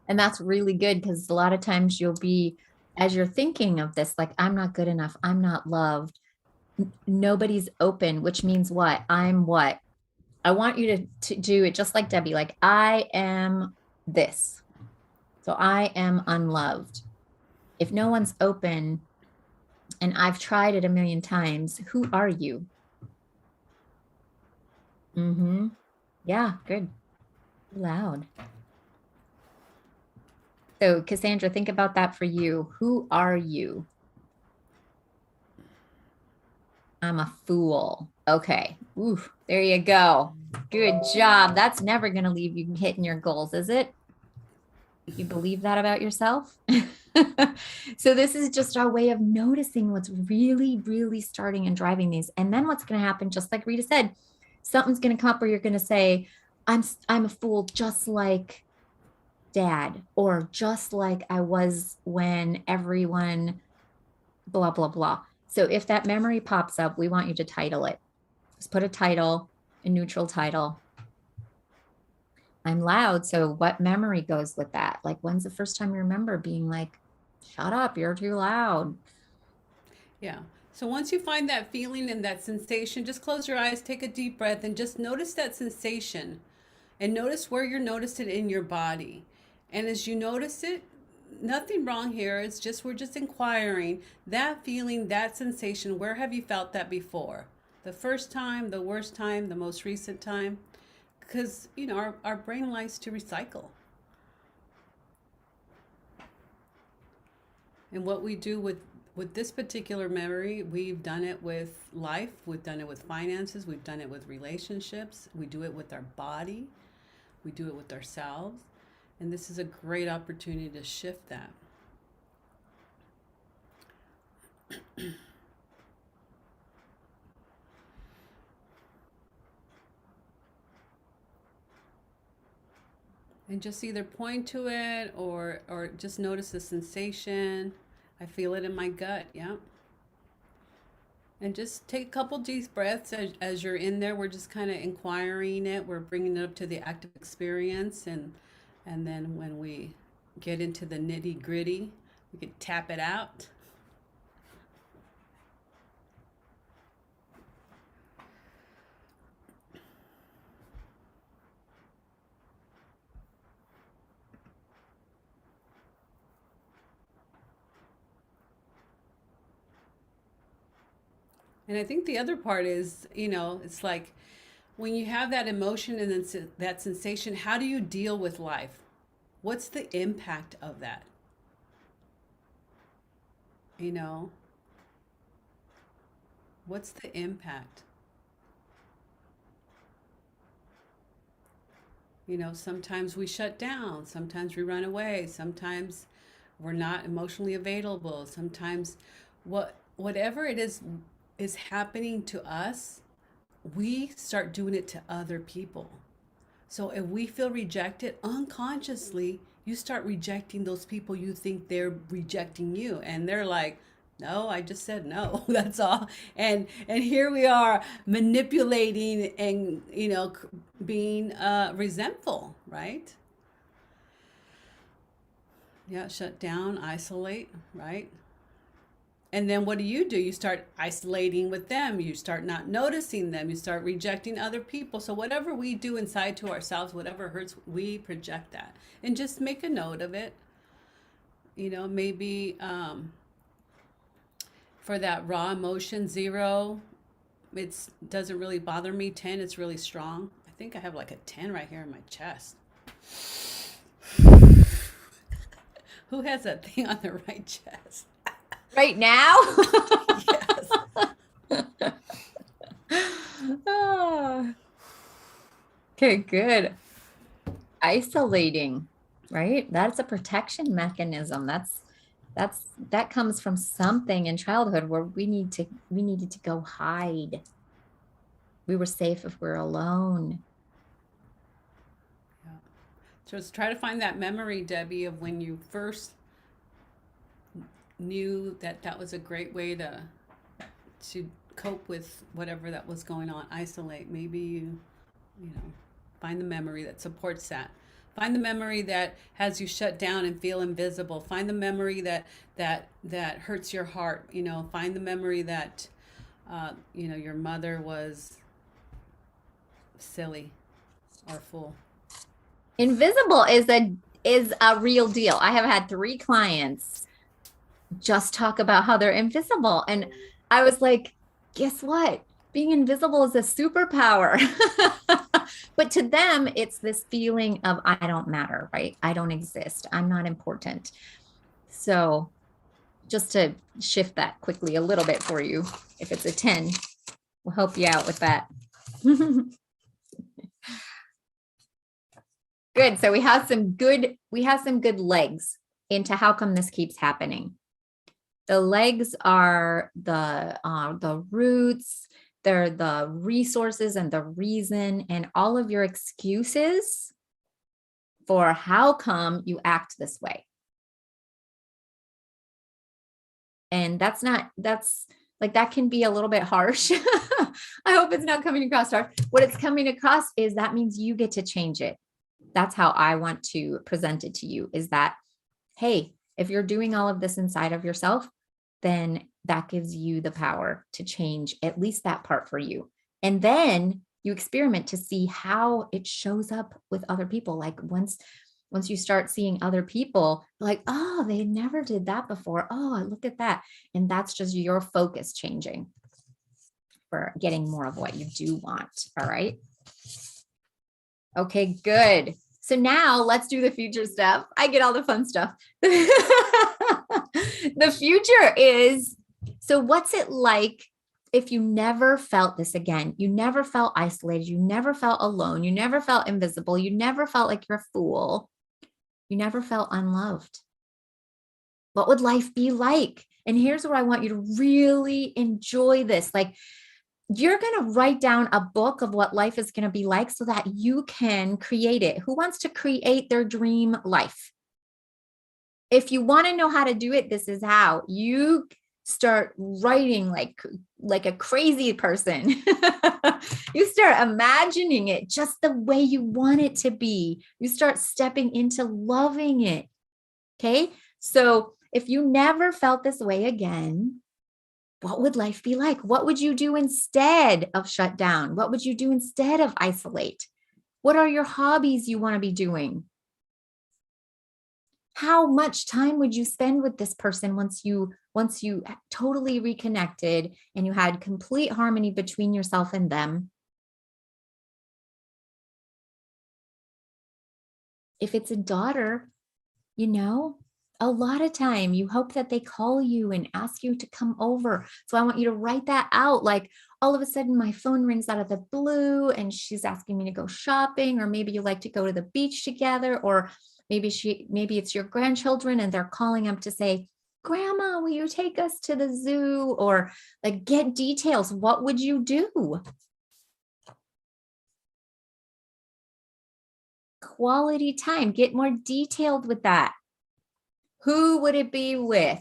S1: And that's really good, because a lot of times you'll be, as you're thinking of this, like, I'm not good enough, I'm not loved, nobody's open, which means what? I'm what? I want you to do it just like Debbie, like, I am this. So I am unloved. If no one's open, and I've tried it a million times, who are you? Mm-hmm. Yeah, good. Loud. So Cassandra, think about that for you. Who are you? I'm a fool. Okay. Ooh, there you go. Good job. That's never going to leave you hitting your goals, is it? You believe that about yourself? So this is just our way of noticing what's really, really starting and driving these. And then what's going to happen, just like Rita said, something's going to come up where you're going to say, I'm a fool, just like Dad, or just like I was when everyone blah, blah, blah. So if that memory pops up, we want you to title it. Just put a title, a neutral title. I'm loud. So what memory goes with that? Like, when's the first time you remember being like, shut up, you're too loud?
S2: Yeah. So once you find that feeling and that sensation, just close your eyes, take a deep breath, and just notice that sensation, and notice where you're noticing it in your body. And as you notice it, nothing wrong here. It's just, we're just inquiring that feeling, that sensation. Where have you felt that before? The first time, the worst time, the most recent time? Because, our brain likes to recycle. And what we do with this particular memory, we've done it with life, we've done it with finances, we've done it with relationships, we do it with our body, we do it with ourselves. And this is a great opportunity to shift that. And just either point to it or just notice the sensation. I feel it in my gut, yeah. And just take a couple deep breaths as you're in there. We're just kind of inquiring it. We're bringing it up to the active experience. And then when we get into the nitty gritty, we can tap it out. And I think the other part is, it's like when you have that emotion and then that sensation, how do you deal with life? What's the impact of that? What's the impact? You know, sometimes we shut down, sometimes we run away, sometimes we're not emotionally available, sometimes whatever it is happening to us, we start doing it to other people. So if we feel rejected unconsciously, you start rejecting those people you think they're rejecting you, and they're like, no, I just said no. That's all. And here we are manipulating and being resentful, right? Yeah, shut down, isolate, right? And then what do? You start isolating with them. You start not noticing them. You start rejecting other people. So whatever we do inside to ourselves, whatever hurts, we project that. And just make a note of it. Maybe for that raw emotion, 0, it doesn't really bother me. 10, it's really strong. I think I have like a 10 right here in my chest. Who has that thing on their right chest?
S1: Right now?
S2: Yes.
S1: Oh. Okay, good. Isolating, right? That's a protection mechanism. That comes from something in childhood where we needed to go hide. We were safe if we're alone.
S2: Yeah. So let's try to find that memory, Debbie, of when you first knew that was a great way to cope with whatever that was going on. Isolate. Maybe you find the memory that supports that. Find the memory that has you shut down and feel invisible. Find the memory that hurts your heart. Find the memory that your mother was silly or fool.
S1: Invisible is a real deal. I have had 3 clients just talk about how they're invisible, and I was like, guess what? Being invisible is a superpower. But to them, it's this feeling of I don't matter, right? I don't exist. I'm not important. So just to shift that quickly a little bit for you, if it's a 10, we'll help you out with that. Good. So we have some good legs into how come this keeps happening. The legs are the roots, they're the resources and the reason and all of your excuses for how come you act this way. And that's like, that can be a little bit harsh. I hope it's not coming across harsh. What it's coming across is that means you get to change it. That's how I want to present it to you, is that, hey, if you're doing all of this inside of yourself, then that gives you the power to change at least that part for you. And then you experiment to see how it shows up with other people. Like once you start seeing other people, like, oh, they never did that before. Oh, look at that. And that's just your focus changing for getting more of what you do want. All right. Okay, good. So now let's do the future stuff. I get all the fun stuff. The future is, so what's it like if you never felt this again? You never felt isolated. You never felt alone. You never felt invisible. You never felt like you're a fool. You never felt unloved. What would life be like? And here's where I want you to really enjoy this. Like, you're going to write down a book of what life is going to be like so that you can create it. Who wants to create their dream life? If you want to know how to do it, this is how. You start writing like a crazy person. You start imagining it just the way you want it to be. You start stepping into loving it. Okay. So if you never felt this way again, what would life be like? What would you do instead of shut down? What would you do instead of isolate? What are your hobbies you want to be doing? How much time would you spend with this person once you totally reconnected and you had complete harmony between yourself and them? If it's a daughter, A lot of time you hope that they call you and ask you to come over. So I want you to write that out. Like all of a sudden my phone rings out of the blue and she's asking me to go shopping, or maybe you like to go to the beach together, or maybe it's your grandchildren and they're calling up to say, Grandma, will you take us to the zoo? Or like get details. What would you do? Quality time. Get more detailed with that. Who would it be with?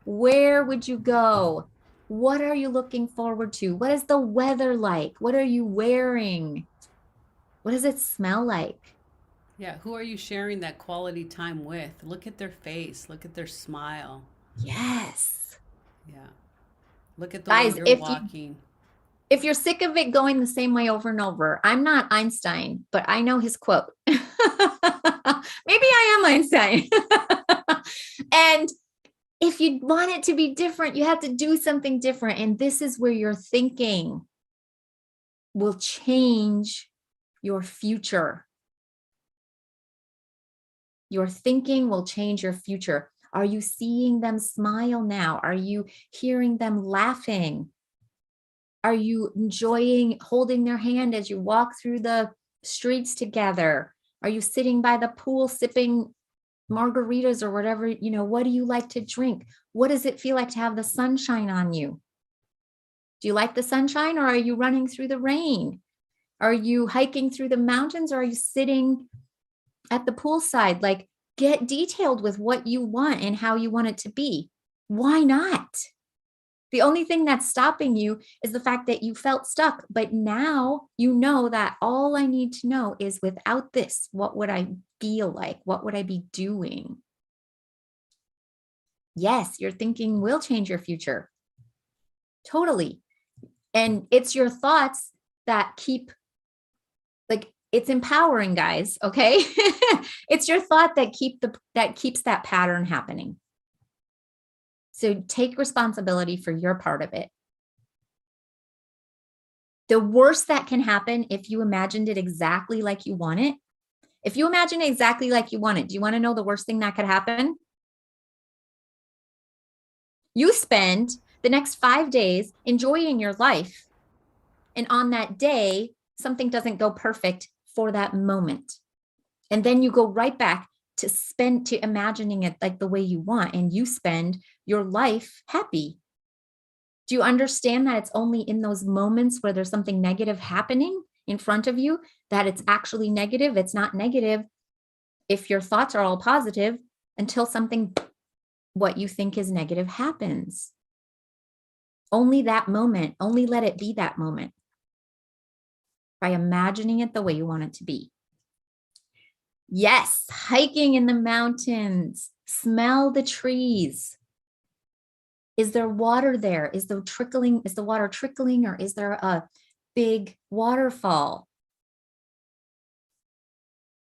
S1: Where would you go? What are you looking forward to? What is the weather like? What are you wearing? What does it smell like?
S2: Yeah, who are you sharing that quality time with? Look at their face, look at their smile.
S1: Yes.
S2: Yeah. Look at the way
S1: Guys,
S2: you're walking.
S1: If you're sick of it going the same way over and over, I'm not Einstein, but I know his quote. Maybe I am Einstein. And if you want it to be different, you have to do something different. And this is where your thinking will change your future. Your thinking will change your future. Are you seeing them smile now? Are you hearing them laughing? Are you enjoying holding their hand as you walk through the streets together? Are you sitting by the pool sipping margaritas or whatever? What do you like to drink? What does it feel like to have the sunshine on you? Do you like the sunshine, or are you running through the rain? Are you hiking through the mountains, or are you sitting at the poolside? Like, get detailed with what you want and how you want it to be. Why not? The only thing that's stopping you is the fact that you felt stuck, but now you know that all I need to know is, without this, what would I feel like? What would I be doing? Yes, your thinking will change your future. Totally. And it's your thoughts that keep, like, it's empowering, guys. Okay. It's your thought that keeps that pattern happening. So take responsibility for your part of it. The worst that can happen, if you imagined it exactly like you want it, if you imagine it exactly like you want it, do you want to know the worst thing that could happen? You spend the next 5 days enjoying your life. And on that day, something doesn't go perfect for that moment. And then you go right back to imagining it like the way you want, and you spend your life happy. Do you understand that it's only in those moments where there's something negative happening in front of you that it's actually negative? It's not negative if your thoughts are all positive until something, what you think is negative, happens. Only that moment, only let it be that moment by imagining it the way you want it to be. Yes, hiking in the mountains, smell the trees. Is there water there? Is the water trickling, or is there a big waterfall?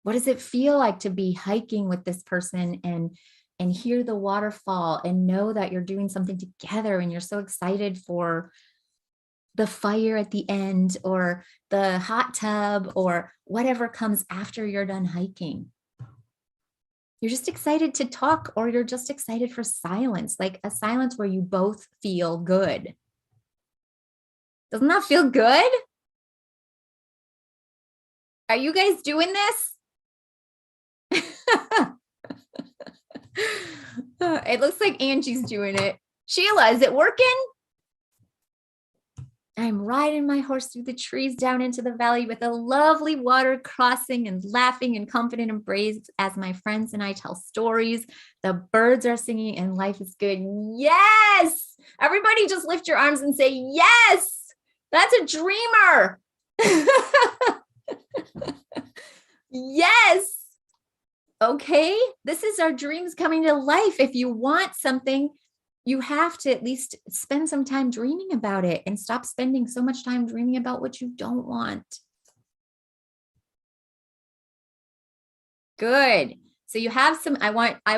S1: What does it feel like to be hiking with this person and hear the waterfall and know that you're doing something together and you're so excited for the fire at the end, or the hot tub, or whatever comes after you're done hiking? You're just excited to talk, or you're just excited for silence, like a silence where you both feel good. Doesn't that feel good? Are you guys doing this? It looks like Angie's doing it. Sheila, is it working? I'm riding my horse through the trees down into the valley with a lovely water crossing, and laughing and confident embrace as my friends and I tell stories. The birds are singing and life is good. Yes! Everybody just lift your arms and say, yes! That's a dreamer. Yes. Okay. This is our dreams coming to life. If you want something, you have to at least spend some time dreaming about it, and stop spending so much time dreaming about what you don't want. Good. So you have some, I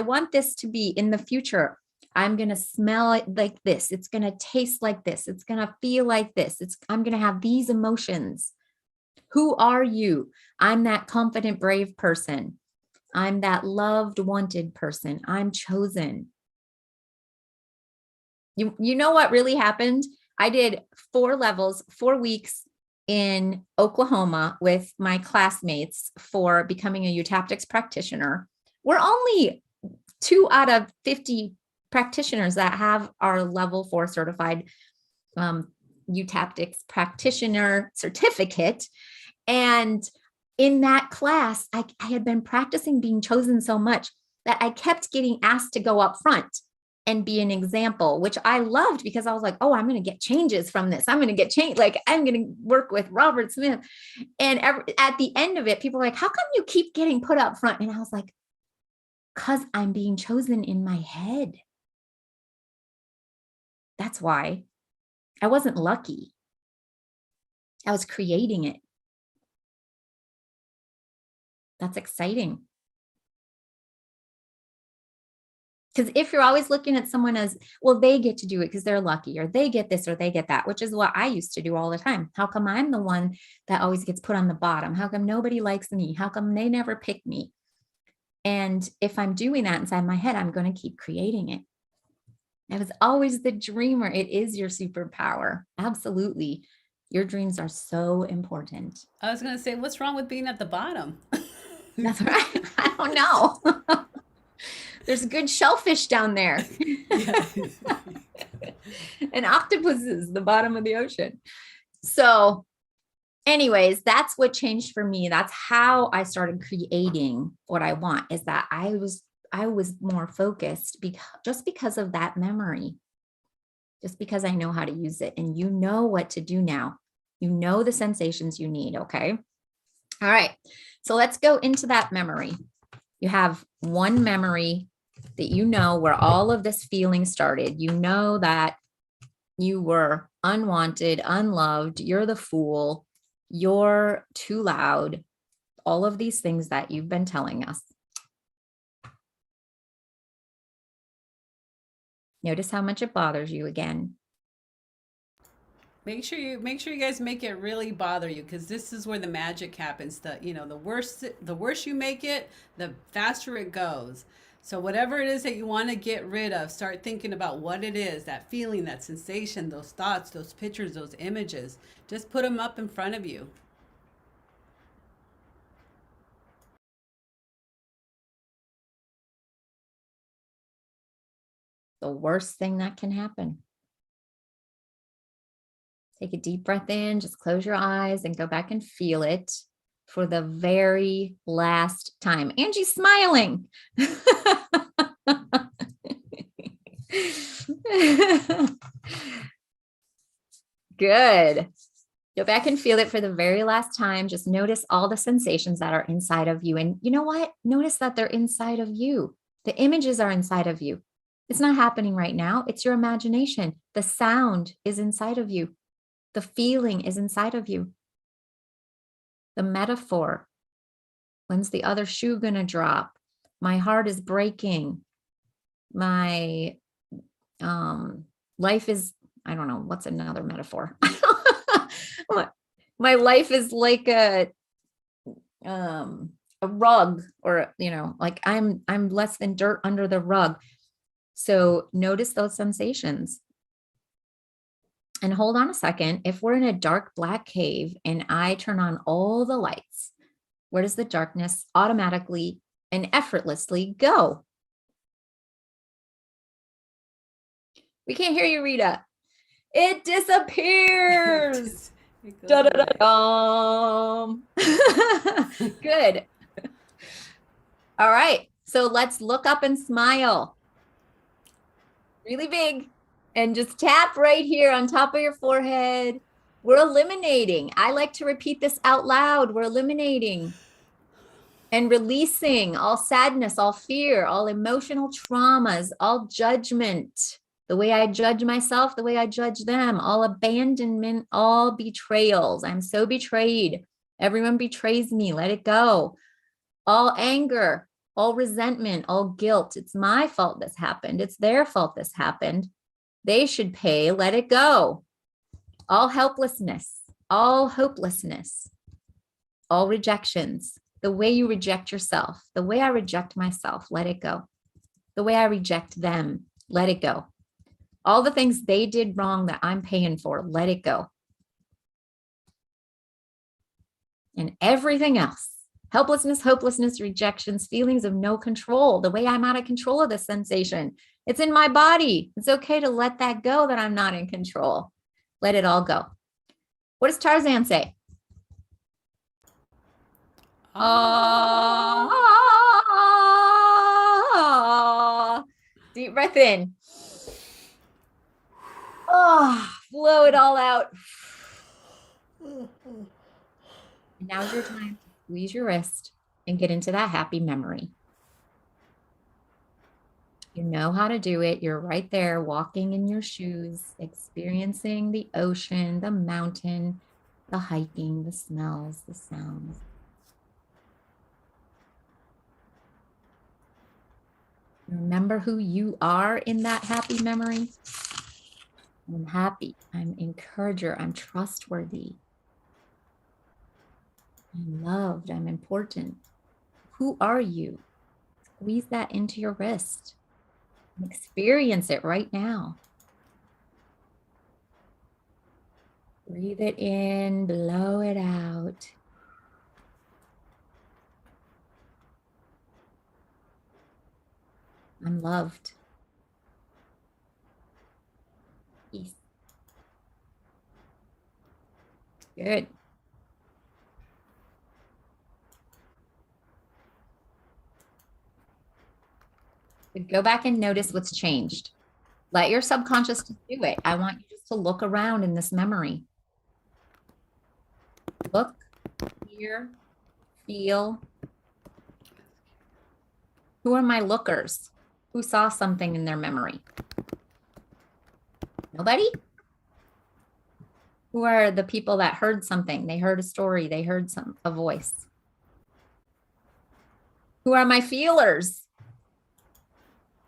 S1: want this to be in the future. I'm going to smell it like this. It's going to taste like this. It's going to feel like this. I'm going to have these emotions. Who are you? I'm that confident, brave person. I'm that loved, wanted person. I'm chosen. You know what really happened? I did 4 levels, 4 weeks in Oklahoma with my classmates for becoming a eutaptics practitioner. We're only 2 out of 50 practitioners that have our level 4 certified eutaptics practitioner certificate. And in that class, I had been practicing being chosen so much that I kept getting asked to go up front and be an example, which I loved because I was like, oh, I'm going to get changes from this. I'm going to get change. Like, I'm going to work with Robert Smith. And at the end of it, people were like, how come you keep getting put up front? And I was like, because I'm being chosen in my head. That's why. I wasn't lucky. I was creating it. That's exciting. Because if you're always looking at someone as, well, they get to do it because they're lucky, or they get this or they get that, which is what I used to do all the time. How come I'm the one that always gets put on the bottom? How come nobody likes me? How come they never pick me? And if I'm doing that inside my head, I'm going to keep creating it. I was always the dreamer. It is your superpower. Absolutely. Your dreams are so important.
S2: I was going to say, what's wrong with being at the bottom?
S1: That's right. I don't know. There's good shellfish down there.
S2: Yeah.
S1: And octopuses, the bottom of the ocean. So anyways, that's what changed for me. That's how I started creating what I want, is that I was more focused because of that memory, just because I know how to use it, and you know what to do now. You know the sensations you need. Okay. All right. So let's go into that memory. You have one memory that you know where all of this feeling started. You know that you were unwanted, unloved, you're the fool, you're too loud, all of these things that you've been telling us. Notice how much it bothers you again.
S2: Make sure you guys make it really bother you, because this is where the magic happens. The worse you make it, the faster it goes. So whatever it is that you want to get rid of, start thinking about what it is, that feeling, that sensation, those thoughts, those pictures, those images. Just put them up in front of you.
S1: The worst thing that can happen. Take a deep breath in, just close your eyes and go back and feel it for the very last time. Angie's smiling. Good. Go back and feel it for the very last time. Just notice all the sensations that are inside of you. And you know what? Notice that they're inside of you. The images are inside of you. It's not happening right now. It's your imagination. The sound is inside of you. The feeling is inside of you. The metaphor. When's the other shoe going to drop? My heart is breaking. My life is, I don't know, what's another metaphor? My life is like a rug, or, like I'm less than dirt under the rug. So notice those sensations. And hold on a second. If we're in a dark black cave and I turn on all the lights, where does the darkness automatically and effortlessly go? We can't hear you, Rita. It disappears. Da, da, da, dum. Good. All right. So let's look up and smile. Really big. And just tap right here on top of your forehead. We're eliminating. I like to repeat this out loud. We're eliminating and releasing all sadness, all fear, all emotional traumas, all judgment, the way I judge myself, the way I judge them, all abandonment, all betrayals. I'm so betrayed. Everyone betrays me. Let it go. All anger, all resentment, all guilt. It's my fault this happened. It's their fault this happened. They should pay. Let it go. All helplessness, all hopelessness, all rejections, the way you reject yourself, the way I reject myself, let it go. The way I reject them, let it go. All the things they did wrong that I'm paying for, let it go. And everything else, helplessness, hopelessness, rejections, feelings of no control, the way I'm out of control of this sensation. It's in my body. It's okay to let that go, that I'm not in control. Let it all go. What does Tarzan say? Ah. Deep breath in. Oh, blow it all out. Now's your time to squeeze your wrist and get into that happy memory. You know how to do it. You're right there walking in your shoes, experiencing the ocean, the mountain, the hiking, the smells, the sounds. Remember who you are in that happy memory. I'm happy. I'm encourager. I'm trustworthy. I'm loved. I'm important. Who are you? Squeeze that into your wrist. Experience it right now. Breathe it in, blow it out. I'm loved. Peace. Good. Go back and notice what's changed. Let your subconscious do it. I want you just to look around in this memory. Look, hear, feel. Who are my lookers? Who saw something in their memory? Nobody? Who are the people that heard something? They heard a story. They heard a voice. Who are my feelers?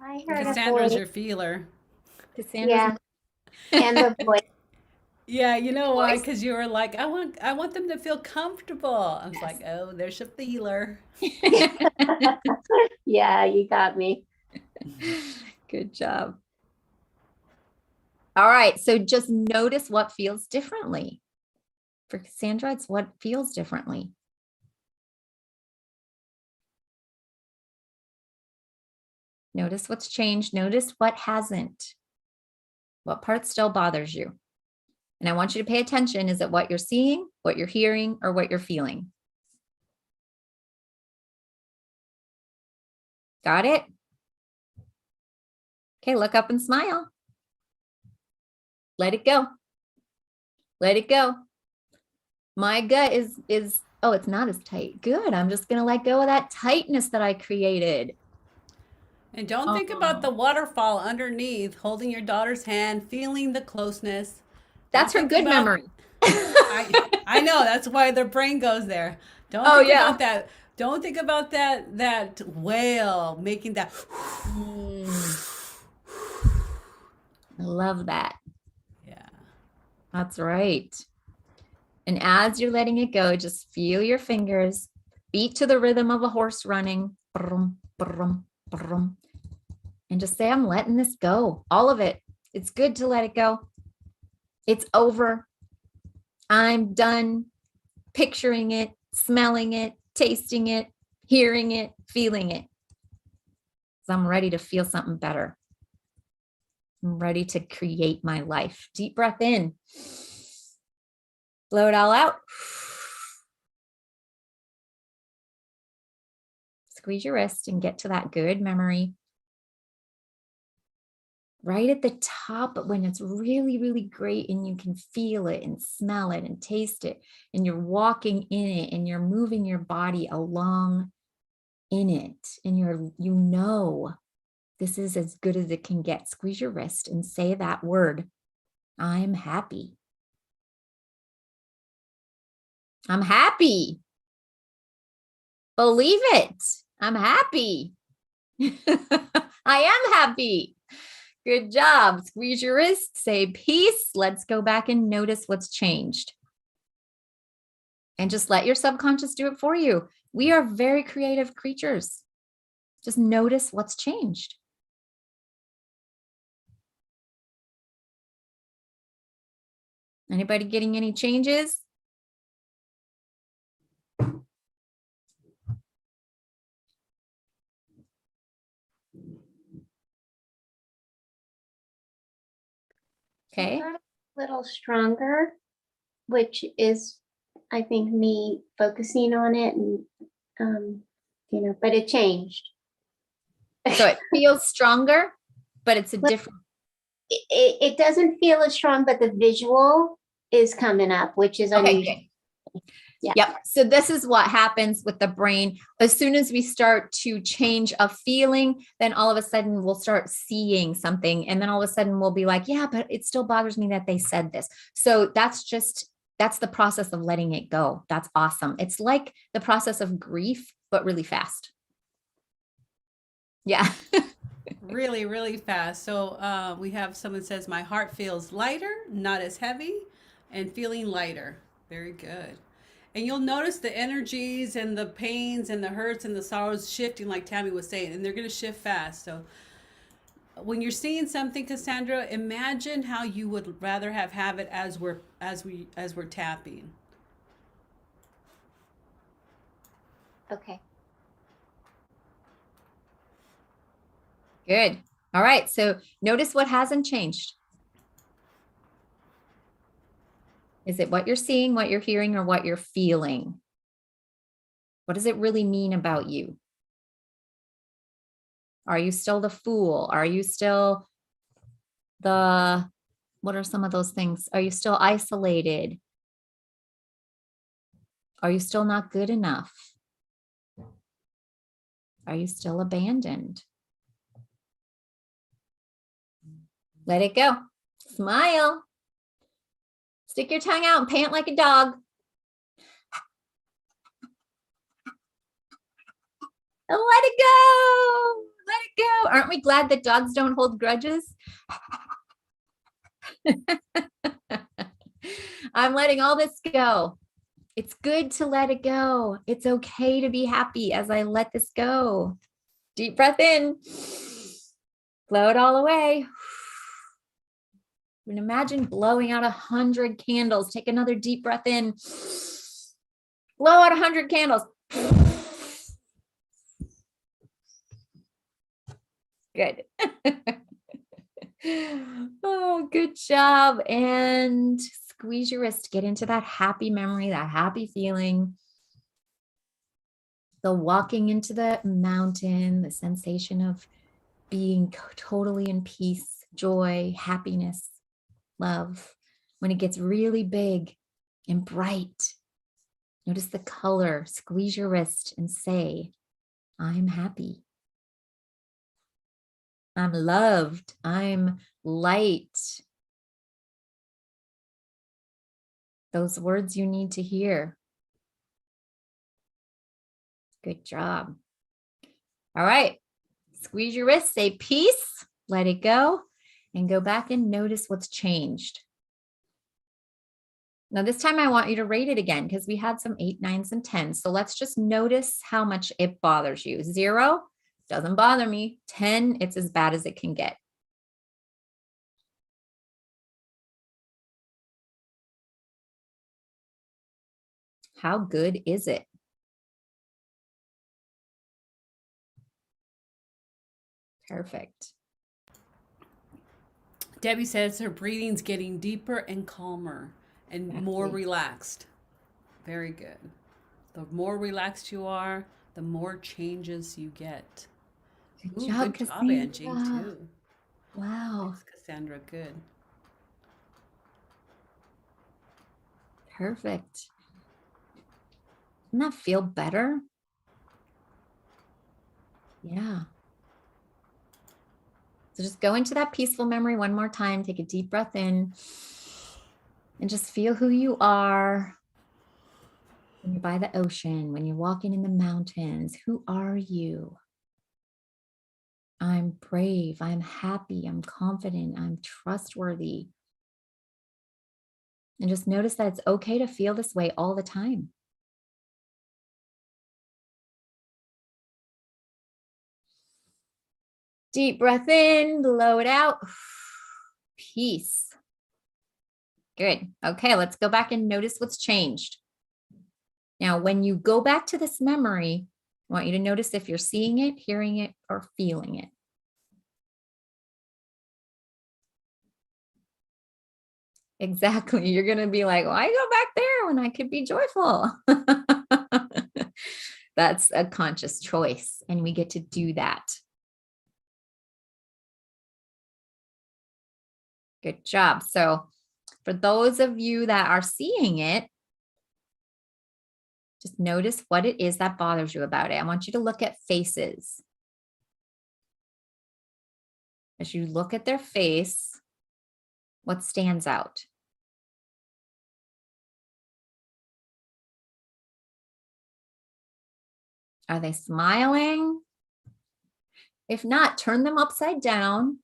S5: I heard
S2: Cassandra's
S5: a
S2: your feeler.
S1: Cassandra's
S5: Yeah, and the voice.
S2: Yeah, you know why?
S1: Voice.
S2: Because you were like, I want them to feel comfortable. I was like, oh, there's a feeler.
S5: Yeah, you got me.
S1: Good job. All right, so just notice what feels differently. For Cassandra, it's what feels differently. Notice what's changed. Notice what hasn't. What part still bothers you? And I want you to pay attention. Is it what you're seeing, what you're hearing, or what you're feeling? Got it? Okay, look up and smile. Let it go. Let it go. My gut is, oh, it's not as tight. Good. I'm just going to let go of that tightness that I created.
S2: And don't think about the waterfall underneath, holding your daughter's hand, feeling the closeness.
S1: That's her
S2: Don't
S1: good
S2: think about-
S1: memory.
S2: I know, that's why their brain goes there. Don't
S1: Oh,
S2: think
S1: yeah.
S2: about that. Don't think about that whale making that.
S1: I love that.
S2: Yeah.
S1: That's right. And as you're letting it go, just feel your fingers beat to the rhythm of a horse running. Brum, brum, brum. And just say, I'm letting this go. All of it. It's good to let it go. It's over. I'm done picturing it, smelling it, tasting it, hearing it, feeling it. So I'm ready to feel something better. I'm ready to create my life. Deep breath in. Blow it all out. Squeeze your wrist and get to that good memory. Right at the top, when it's really, really great and you can feel it and smell it and taste it, and you're walking in it and you're moving your body along in it, and you know this is as good as it can get. Squeeze your wrist and say that word. I'm happy. I'm happy. Believe it. I'm happy. I am happy. Good job. Squeeze your wrist, say peace. Let's go back and notice what's changed. and just let your subconscious do it for you. We are very creative creatures. Just notice what's changed. Anybody getting any changes? Okay.
S5: A little stronger, which is, I think, me focusing on it and, but it changed.
S1: So it feels stronger, but it's a
S5: Well,
S1: different.
S5: It doesn't feel as strong, but the visual is coming up, which is
S1: Okay,
S5: unusual.
S1: good.
S5: Yeah.
S1: Yep. So this is what happens with the brain. As soon as we start to change a feeling, then all of a sudden we'll start seeing something. And then all of a sudden we'll be like, yeah, but it still bothers me that they said this. So that's the process of letting it go. That's awesome. It's like the process of grief, but really fast. Yeah.
S2: Really, really fast. So we have someone says, my heart feels lighter, not as heavy, and feeling lighter. Very good. And you'll notice the energies and the pains and the hurts and the sorrows shifting, like Tammy was saying, and they're going to shift fast. So when you're seeing something, Cassandra, imagine how you would rather have it as we're tapping.
S5: Okay.
S1: Good. All right. So notice what hasn't changed. Is it what you're seeing, what you're hearing, or what you're feeling? What does it really mean about you? Are you still the fool? Are you still what are some of those things? Are you still isolated? Are you still not good enough? Are you still abandoned? Let it go. Smile. Stick your tongue out and pant like a dog. And let it go. Let it go. Aren't we glad that dogs don't hold grudges? I'm letting all this go. It's good to let it go. It's okay to be happy as I let this go. Deep breath in. Blow it all away. And imagine blowing out 100 candles. Take another deep breath in. Blow out 100 candles. Good. Oh, good job. And squeeze your wrist. Get into that happy memory, that happy feeling. The walking into the mountain, the sensation of being totally in peace, joy, happiness, love. When it gets really big and bright, notice the color. Squeeze your wrist and say, I'm happy. I'm loved. I'm light. Those words you need to hear. Good job. All right. Squeeze your wrist, say peace, let it go, and go back and notice what's changed. Now, this time I want you to rate it again because we had some 8, 9s, and 10s. So let's just notice how much it bothers you. 0, doesn't bother me. 10, it's as bad as it can get. How good is it? Perfect.
S2: Debbie says her breathing's getting deeper and calmer and more
S1: Exactly.
S2: relaxed. Very good. The more relaxed you are, the more changes you get.
S1: Good
S2: Ooh,
S1: job,
S2: good job,
S1: Cassandra.
S2: Angie, too.
S1: Wow.
S2: Thanks, Cassandra. Good.
S1: Perfect. Doesn't that feel better? Yeah. So just go into that peaceful memory one more time. Take a deep breath in and just feel who you are. When you're by the ocean, when you're walking in the mountains, who are you? I'm brave. I'm happy. I'm confident. I'm trustworthy. And just notice that it's okay to feel this way all the time. Deep breath in, blow it out. Peace. Good. Okay, let's go back and notice what's changed. Now, when you go back to this memory, I want you to notice if you're seeing it, hearing it, or feeling it. Exactly. You're going to be like, why go back there when I could be joyful? That's a conscious choice, and we get to do that. Good job. So for those of you that are seeing it, just notice what it is that bothers you about it. I want you to look at faces. As you look at their face, what stands out? Are they smiling? If not, turn them upside down,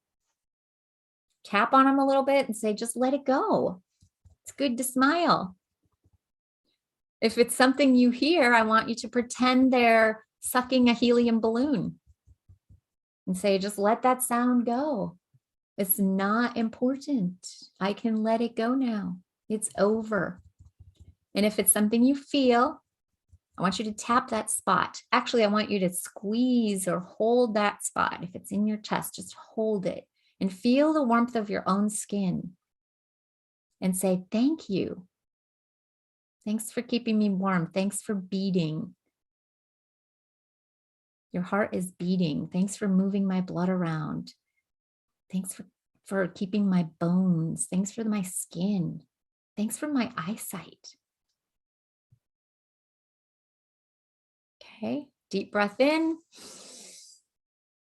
S1: tap on them a little bit and say, just let it go. It's good to smile. If it's something you hear, I want you to pretend they're sucking a helium balloon and say, just let that sound go. It's not important. I can let it go now. It's over. And if it's something you feel, I want you to tap that spot. Actually, I want you to squeeze or hold that spot. If it's in your chest, just hold it and feel the warmth of your own skin and say, thank you. Thanks for keeping me warm. Thanks for beating. Your heart is beating. Thanks for moving my blood around. Thanks for keeping my bones. Thanks for my skin. Thanks for my eyesight. Okay, deep breath in.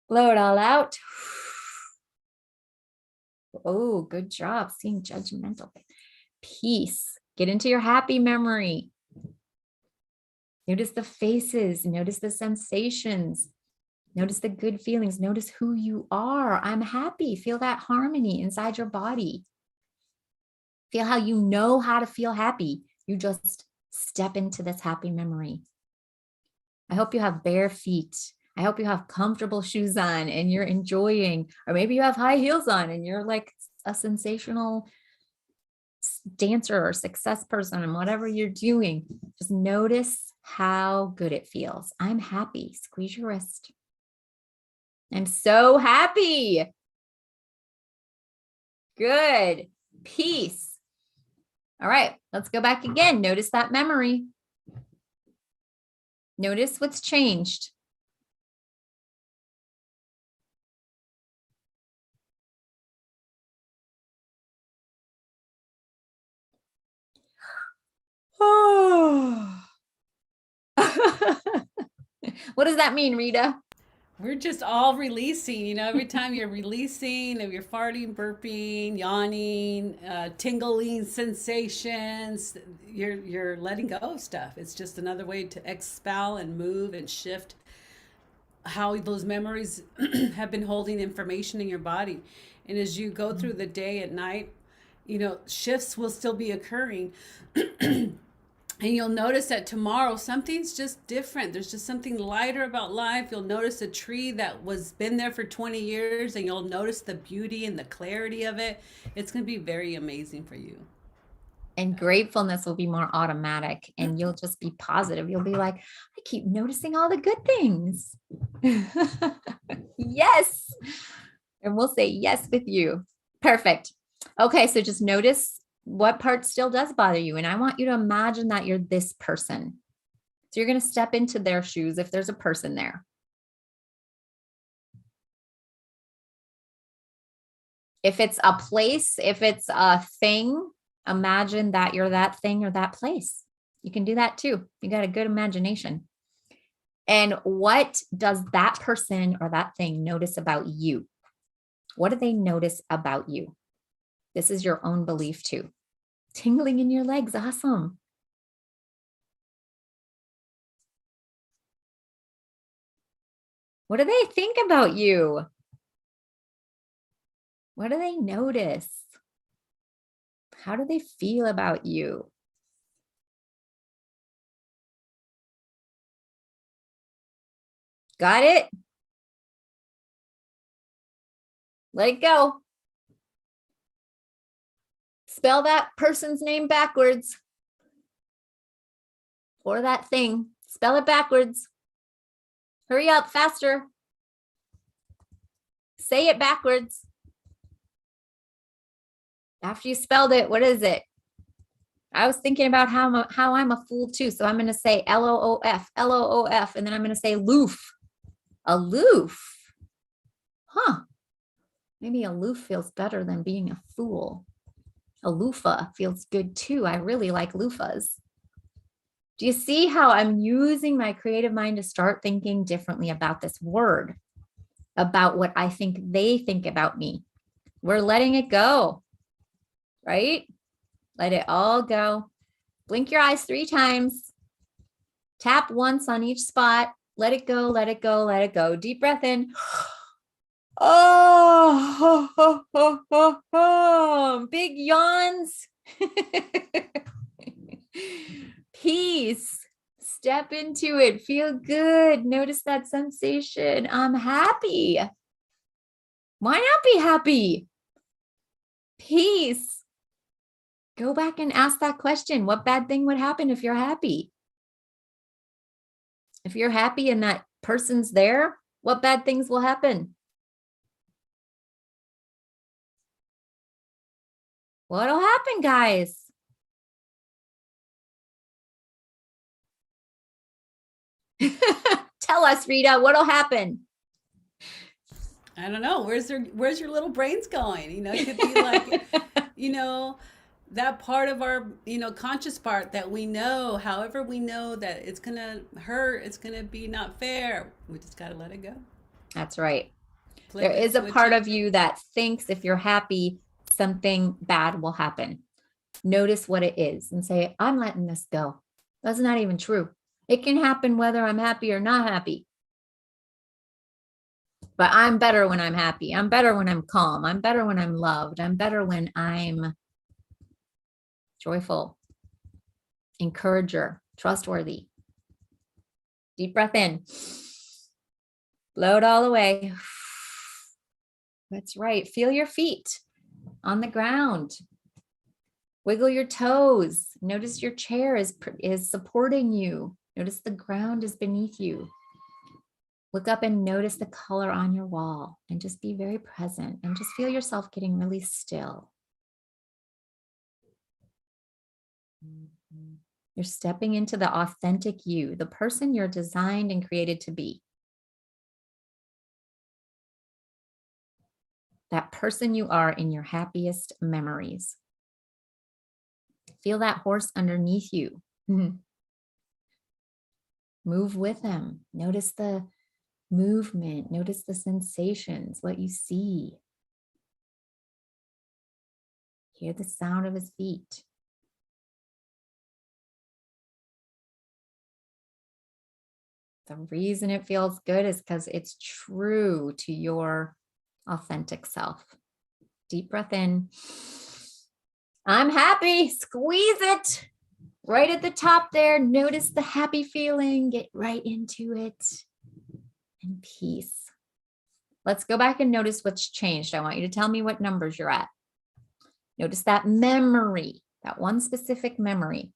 S1: Blow it all out. Oh, good job. Seeing judgmental. Peace. Get into your happy memory. Notice the faces. Notice the sensations. Notice the good feelings. Notice who you are. I'm happy. Feel that harmony inside your body. Feel how you know how to feel happy. You just step into this happy memory. I hope you have bare feet. I hope you have comfortable shoes on and you're enjoying, or maybe you have high heels on and you're like a sensational dancer or success person and whatever you're doing. Just notice how good it feels. I'm happy. Squeeze your wrist. I'm so happy. Good. Peace. All right, let's go back again. Notice that memory. Notice what's changed. Oh. What does that mean, Rita?
S2: We're just all releasing, every time you're releasing, if you're farting, burping, yawning, tingling sensations, you're letting go of stuff. It's just another way to expel and move and shift how those memories have been holding information in your body. And as you go through the day at night, shifts will still be occurring. And you'll notice that tomorrow something's just different. There's just something lighter about life. You'll notice a tree that was been there for 20 years and you'll notice the beauty and the clarity of it. It's going to be very amazing for you.
S1: And gratefulness will be more automatic and you'll just be positive. You'll be like, I keep noticing all the good things. Yes. And we'll say yes with you. Perfect. Okay. So just notice what part still does bother you. And I want you to imagine that you're this person. So you're going to step into their shoes if there's a person there. If it's a place, if it's a thing, imagine that you're that thing or that place. You can do that too. You got a good imagination. And what does that person or that thing notice about you? What do they notice about you? This is your own belief too. Tingling in your legs. Awesome. What do they think about you? What do they notice? How do they feel about you? Got it? Let it go. Spell that person's name backwards. Or that thing. Spell it backwards. Hurry up, faster. Say it backwards. After you spelled it, what is it? I was thinking about how I'm a fool too. So I'm going to say L-O-O-F, L-O-O-F, and then I'm going to say aloof. Aloof. Huh. Maybe aloof feels better than being a fool. A loofah feels good too. I really like loofahs. Do you see how I'm using my creative mind to start thinking differently about this word, about what I think they think about me? We're letting it go, right? Let it all go. Blink your eyes 3 times. Tap once on each spot. Let it go, let it go, let it go. Deep breath in. Oh, big yawns. Peace. Step into it. Feel good. Notice that sensation. I'm happy. Why not be happy? Peace. Go back and ask that question. What bad thing would happen if you're happy? If you're happy and that person's there, what bad things will happen? What'll happen, guys? Tell us, Rita, what'll happen?
S2: I don't know. Where's your little brains going? It could be like, that part of our, conscious part that we know, however we know that it's going to hurt, it's going to be not fair. We just got to let it go.
S1: That's right.
S2: Flip
S1: There
S2: it,
S1: is a
S2: switch
S1: part
S2: it.
S1: of you that thinks if you're happy, something bad will happen. Notice what it is and say, I'm letting this go. That's not even true. It can happen whether I'm happy or not happy. But I'm better when I'm happy. I'm better when I'm calm. I'm better when I'm loved. I'm better when I'm joyful, encourager, trustworthy. Deep breath in. Blow it all away. That's right. Feel your feet on the ground. Wiggle your toes. Notice your chair is supporting you. Notice the ground is beneath you. Look up and notice the color on your wall and just be very present and just feel yourself getting really still. You're stepping into the authentic you, the person you're designed and created to be. That person you are in your happiest memories. Feel that horse underneath you. Move with him. Notice the movement. Notice the sensations, what you see. Hear the sound of his feet. The reason it feels good is because it's true to your authentic self. Deep breath in. I'm happy. Squeeze it. Right at the top there. Notice the happy feeling. Get right into it. And peace. Let's go back and notice what's changed. I want you to tell me what numbers you're at. Notice that memory, that one specific memory.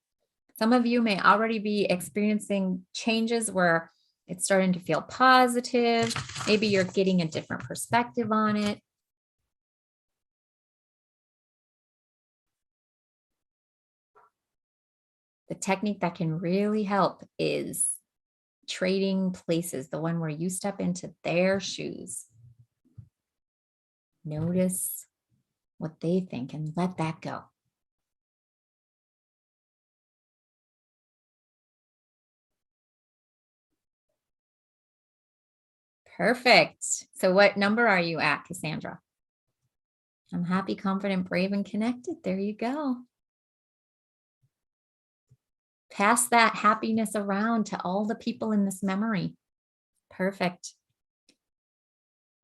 S1: Some of you may already be experiencing changes where it's starting to feel positive. Maybe you're getting a different perspective on it. The technique that can really help is trading places, the one where you step into their shoes. Notice what they think and let that go. Perfect. So what number are you at, Cassandra? I'm happy, confident, brave, and connected. There you go. Pass that happiness around to all the people in this memory. Perfect.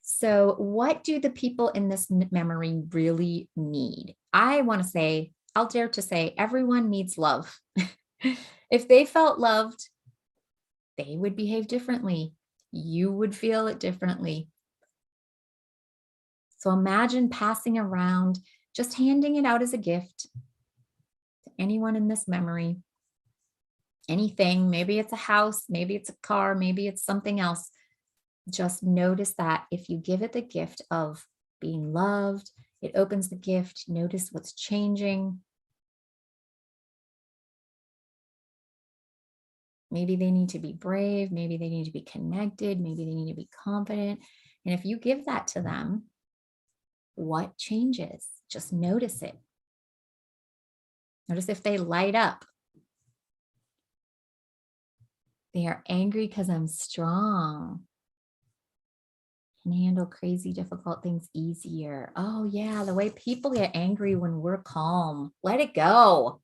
S1: So what do the people in this memory really need? I want to say, I'll dare to say, everyone needs love. If they felt loved, they would behave differently. You would feel it differently. So imagine passing around, just handing it out as a gift to anyone in this memory. Anything, maybe it's a house, maybe it's a car, maybe it's something else. Just notice that if you give it the gift of being loved, it opens the gift. Notice what's changing. Maybe they need to be brave. Maybe they need to be connected. Maybe they need to be confident. And if you give that to them, what changes? Just notice it. Notice if they light up. They are angry because I'm strong. Can handle crazy, difficult things easier. Oh yeah, the way people get angry when we're calm. Let it go.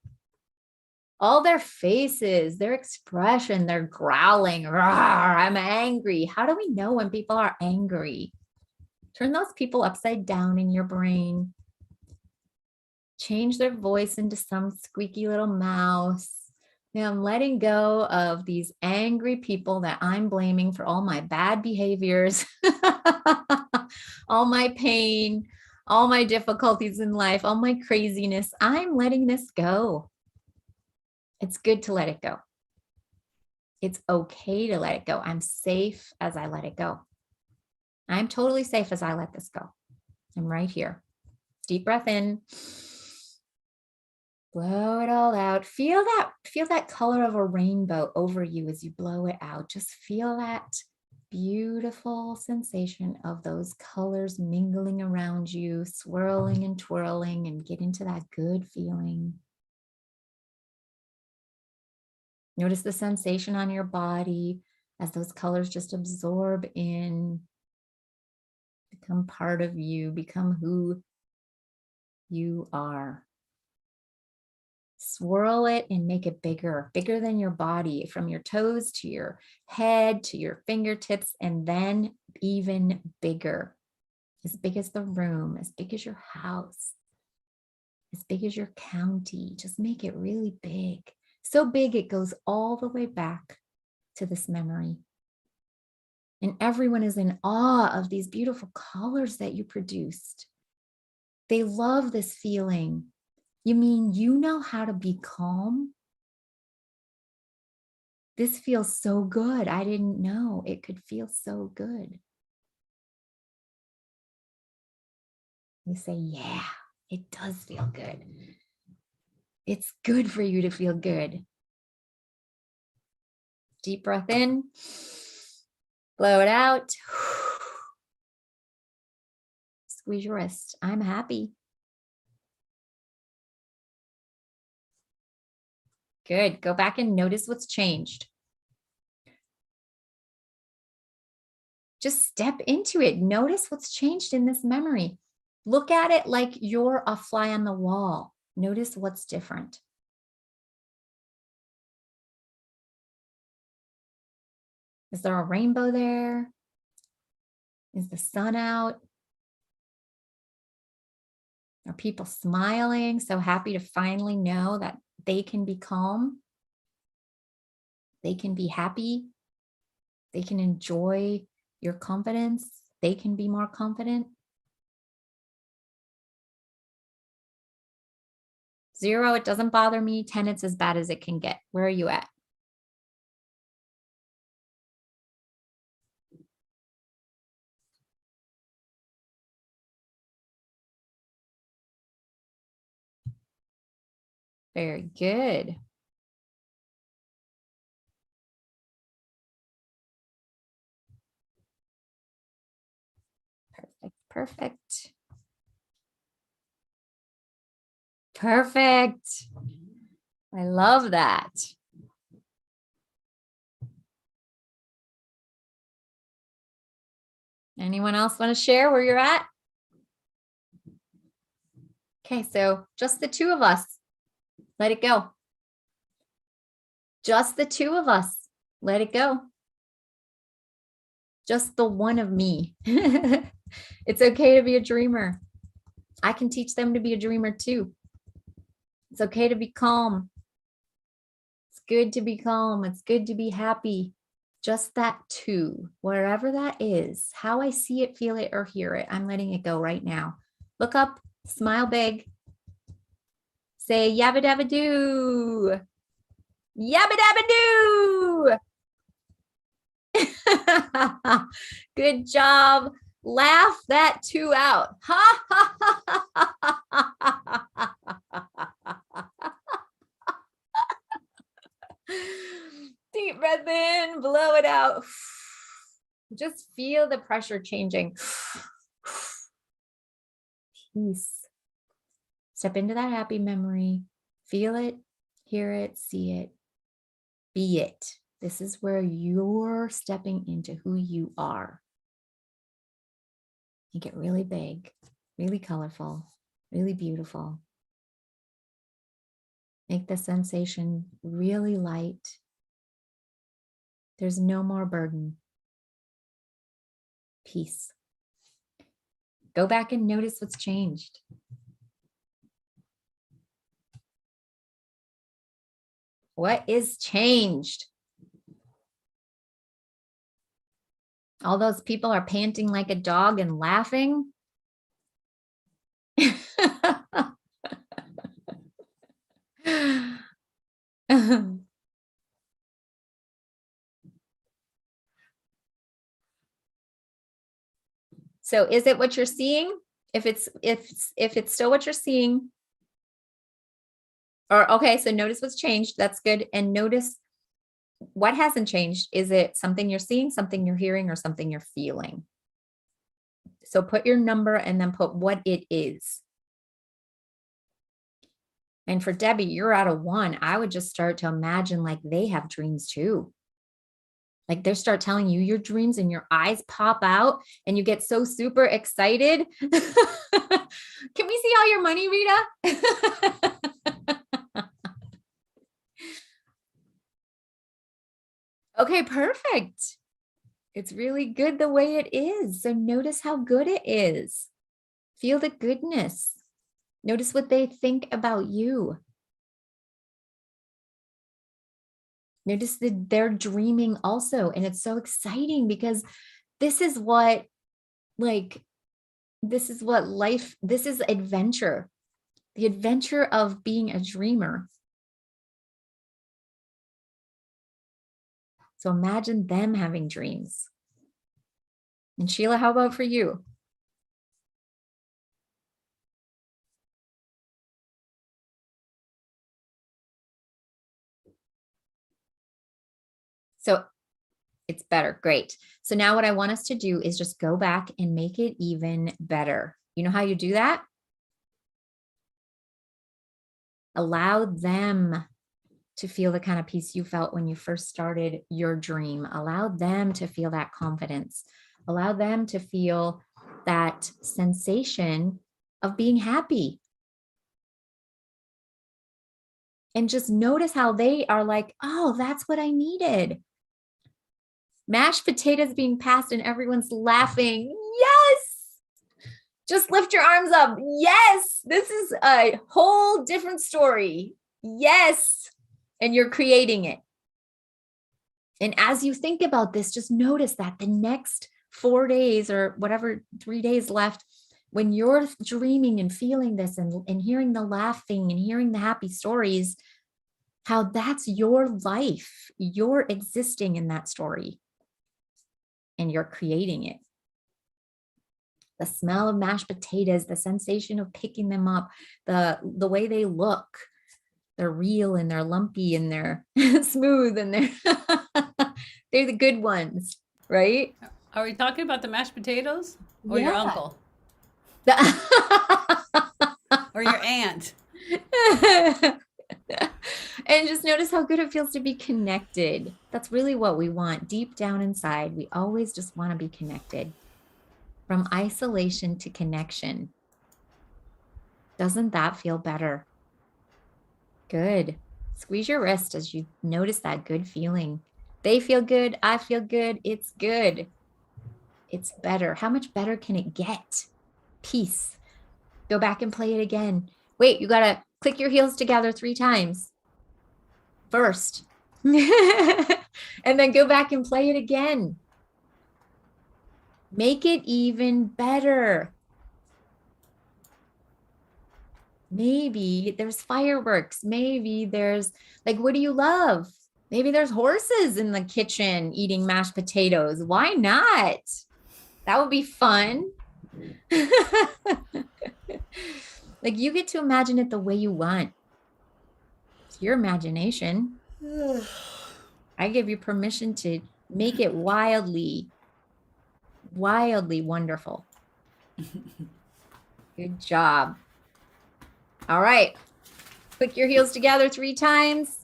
S1: All their faces, their expression, they're growling. Rawr, I'm angry. How do we know when people are angry? Turn those people upside down in your brain. Change their voice into some squeaky little mouse. Now I'm letting go of these angry people that I'm blaming for all my bad behaviors, all my pain, all my difficulties in life, all my craziness. I'm letting this go. It's good to let it go. It's okay to let it go. I'm safe as I let it go. I'm totally safe as I let this go. I'm right here. Deep breath in. Blow it all out. Feel that color of a rainbow over you as you blow it out. Just feel that beautiful sensation of those colors mingling around you, swirling and twirling, and get into that good feeling. Notice the sensation on your body as those colors just absorb in, become part of you, become who you are. Swirl it and make it bigger, bigger than your body, from your toes to your head to your fingertips, and then even bigger, as big as the room, as big as your house, as big as your county. Just make it really big. So big it goes all the way back to this memory. And everyone is in awe of these beautiful colors that you produced. They love this feeling. You mean you know how to be calm? This feels so good. I didn't know it could feel so good. You say, yeah, it does feel good. It's good for you to feel good. Deep breath in, blow it out. Squeeze your wrist. I'm happy. Good. Go back and notice what's changed. Just step into it. Notice what's changed in this memory. Look at it like you're a fly on the wall. Notice what's different. Is there a rainbow there? Is the sun out? Are people smiling, so happy to finally know that they can be calm? They can be happy. They can enjoy your confidence. They can be more confident. 0, it doesn't bother me. 10, it's as bad as it can get. Where are you at? Very good. Perfect, perfect. Perfect. I love that. Anyone else want to share where you're at? Okay, so just the two of us. Let it go. Just the two of us. Let it go. Just the one of me. It's okay to be a dreamer. I can teach them to be a dreamer too. It's okay to be calm. It's good to be calm. It's good to be happy. Just that 2, wherever that is, how I see it, feel it, or hear it, I'm letting it go right now. Look up, smile big. Say yabba dabba doo. Yabba dabba doo. Good job. Laugh that 2 out. Ha ha ha ha ha ha. Deep breath in, blow it out. Just feel the pressure changing. Peace. Step into that happy memory. Feel it, hear it, see it, be it. This is where you're stepping into who you are. Make it really big, really colorful, really beautiful. Make the sensation really light. There's no more burden. Peace. Go back and notice what's changed. What is changed? All those people are panting like a dog and laughing. So is it what you're seeing? If it's still what you're seeing, or okay, so notice what's changed. That's good. And notice what hasn't changed. Is it something you're seeing, something you're hearing, or something you're feeling? So put your number and then put what it is. And for Debbie, you're out of 1. I would just start to imagine like they have dreams too. Like they start telling you your dreams and your eyes pop out and you get so super excited. Can we see all your money, Rita? Okay, perfect. It's really good the way it is. So notice how good it is. Feel the goodness. Notice what they think about you. Notice that they're dreaming also. And it's so exciting because this is what life, this is adventure. The adventure of being a dreamer. So imagine them having dreams. And Sheila, how about for you? So it's better. Great. So now what I want us to do is just go back and make it even better. You know how you do that? Allow them to feel the kind of peace you felt when you first started your dream. Allow them to feel that confidence. Allow them to feel that sensation of being happy. And just notice how they are like, oh, that's what I needed. Mashed potatoes being passed and everyone's laughing. Yes. Just lift your arms up. Yes. This is a whole different story. Yes. And you're creating it. And as you think about this, just notice that the next 4 days or whatever, 3 days left, when you're dreaming and feeling this and hearing the laughing and hearing the happy stories, how that's your life. You're existing in that story and you're creating it. The smell of mashed potatoes, the sensation of picking them up, the way they look. They're real and they're lumpy and they're smooth and they're the good ones, right?
S2: Are we talking about the mashed potatoes or your
S1: Yeah.
S2: uncle or your aunt?
S1: And just notice how good it feels to be connected. That's really what we want. Deep down inside, we always just want to be connected. From isolation to connection. Doesn't that feel better? Good. Squeeze your wrist as you notice that good feeling. They feel good. I feel good. It's good. It's better. How much better can it get? Peace. Go back and play it again. Wait, you got to click your heels together 3 times. First. And then go back and play it again. Make it even better. Maybe there's fireworks. Maybe there's like, what do you love? Maybe there's horses in the kitchen eating mashed potatoes. Why not? That would be fun. Like, you get to imagine it the way you want. It's your imagination. I give you permission to make it wildly, wildly wonderful. Good job. All right. Click your heels together 3 times.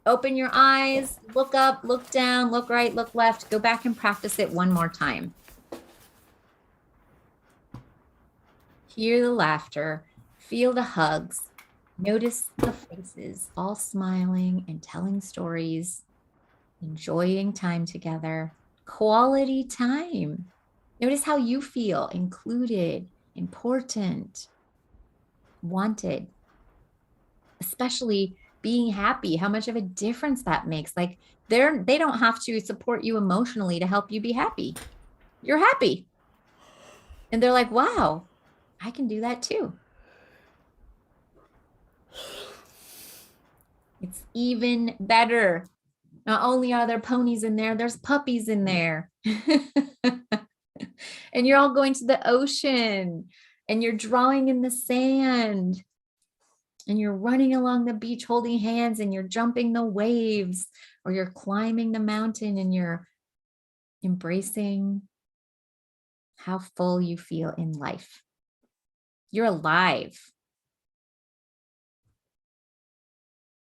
S1: Open your eyes, look up, look down, look right, look left. Go back and practice it one more time. Hear the laughter, feel the hugs, notice the faces, all smiling and telling stories, enjoying time together, quality time. Notice how you feel included, important, wanted, especially being happy, how much of a difference that makes. Like, they don't have to support you emotionally to help you be happy. You're happy. And they're like, wow, I can do that too. It's even better. Not only are there ponies in there, there's puppies in there. And you're all going to the ocean and you're drawing in the sand and you're running along the beach holding hands and you're jumping the waves, or you're climbing the mountain and you're embracing how full you feel in life. You're alive.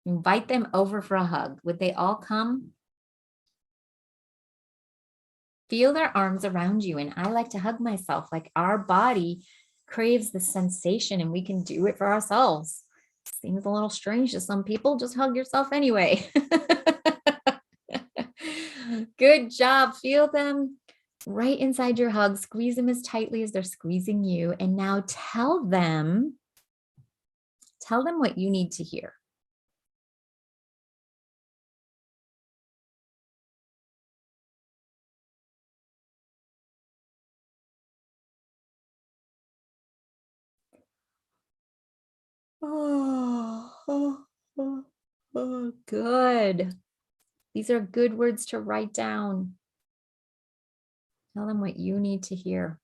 S1: Invite them over for a hug. Would they all come? Feel their arms around you. And I like to hug myself. Like, our body craves the sensation and we can do it for ourselves. Seems a little strange to some people. Just hug yourself anyway. Good job. Feel them right inside your hug. Squeeze them as tightly as they're squeezing you. And now tell them what you need to hear. Oh, good. These are good words to write down. Tell them what you need to hear.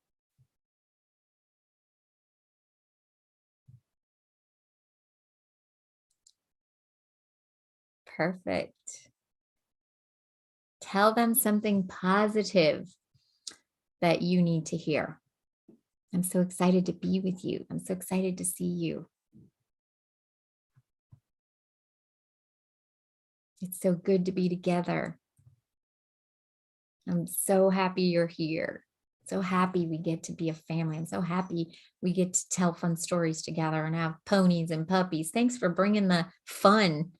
S1: Perfect. Tell them something positive that you need to hear. I'm so excited to be with you. I'm so excited to see you. It's so good to be together. I'm so happy you're here. So happy we get to be a family. I'm so happy we get to tell fun stories together and have ponies and puppies. Thanks for bringing the fun.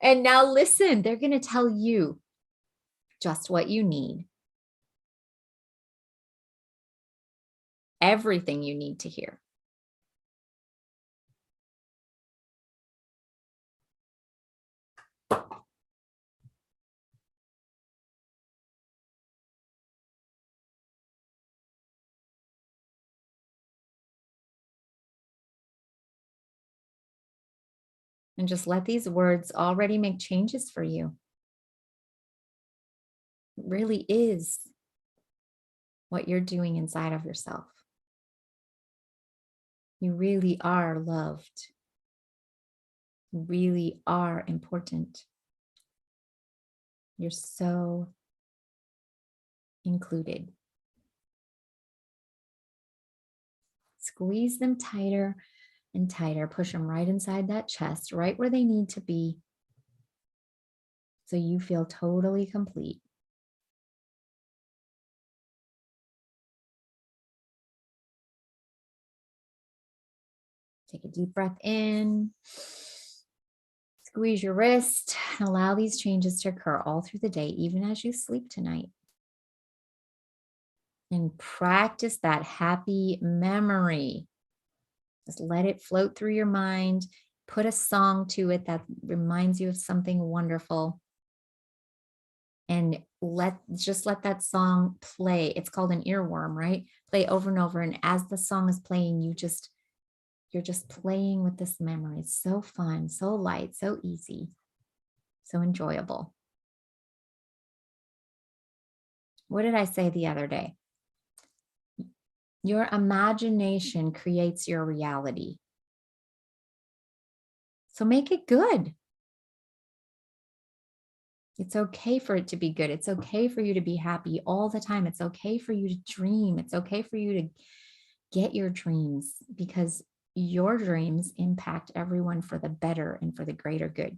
S1: And now listen, they're going to tell you just what you need. Everything you need to hear. And just let these words already make changes for you. It really is what you're doing inside of yourself. You really are loved. You really are important. You're so included. Squeeze them tighter and tighter. Push them right inside that chest, right where they need to be, so you feel totally complete. Take a deep breath in. Squeeze your wrist. Allow these changes to occur all through the day, even as you sleep tonight. And practice that happy memory. Just let it float through your mind Put a song to it that reminds you of something wonderful. And let that song play. It's called an earworm, right? Play over and over. And as the song is playing, you're just playing with this memory. It's so fun, so light, so easy, so enjoyable. What did I say the other day? Your imagination creates your reality. So make it good. It's okay for it to be good. It's okay for you to be happy all the time. It's okay for you to dream. It's okay for you to get your dreams, because your dreams impact everyone for the better and for the greater good.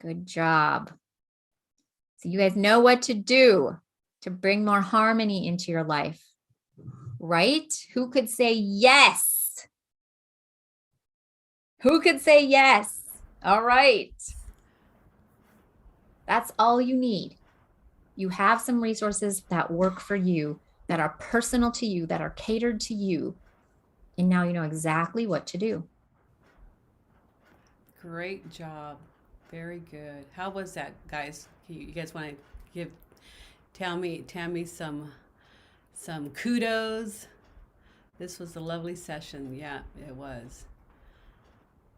S1: Good job. So you guys know what to do to bring more harmony into your life, right? Who could say yes? Who could say yes? All right. That's all you need. You have some resources that work for you, that are personal to you, that are catered to you. And now you know exactly what to do.
S2: Great job. Very good. How was that, guys? You guys want to give Tammy some kudos? This was a lovely session. Yeah, it was.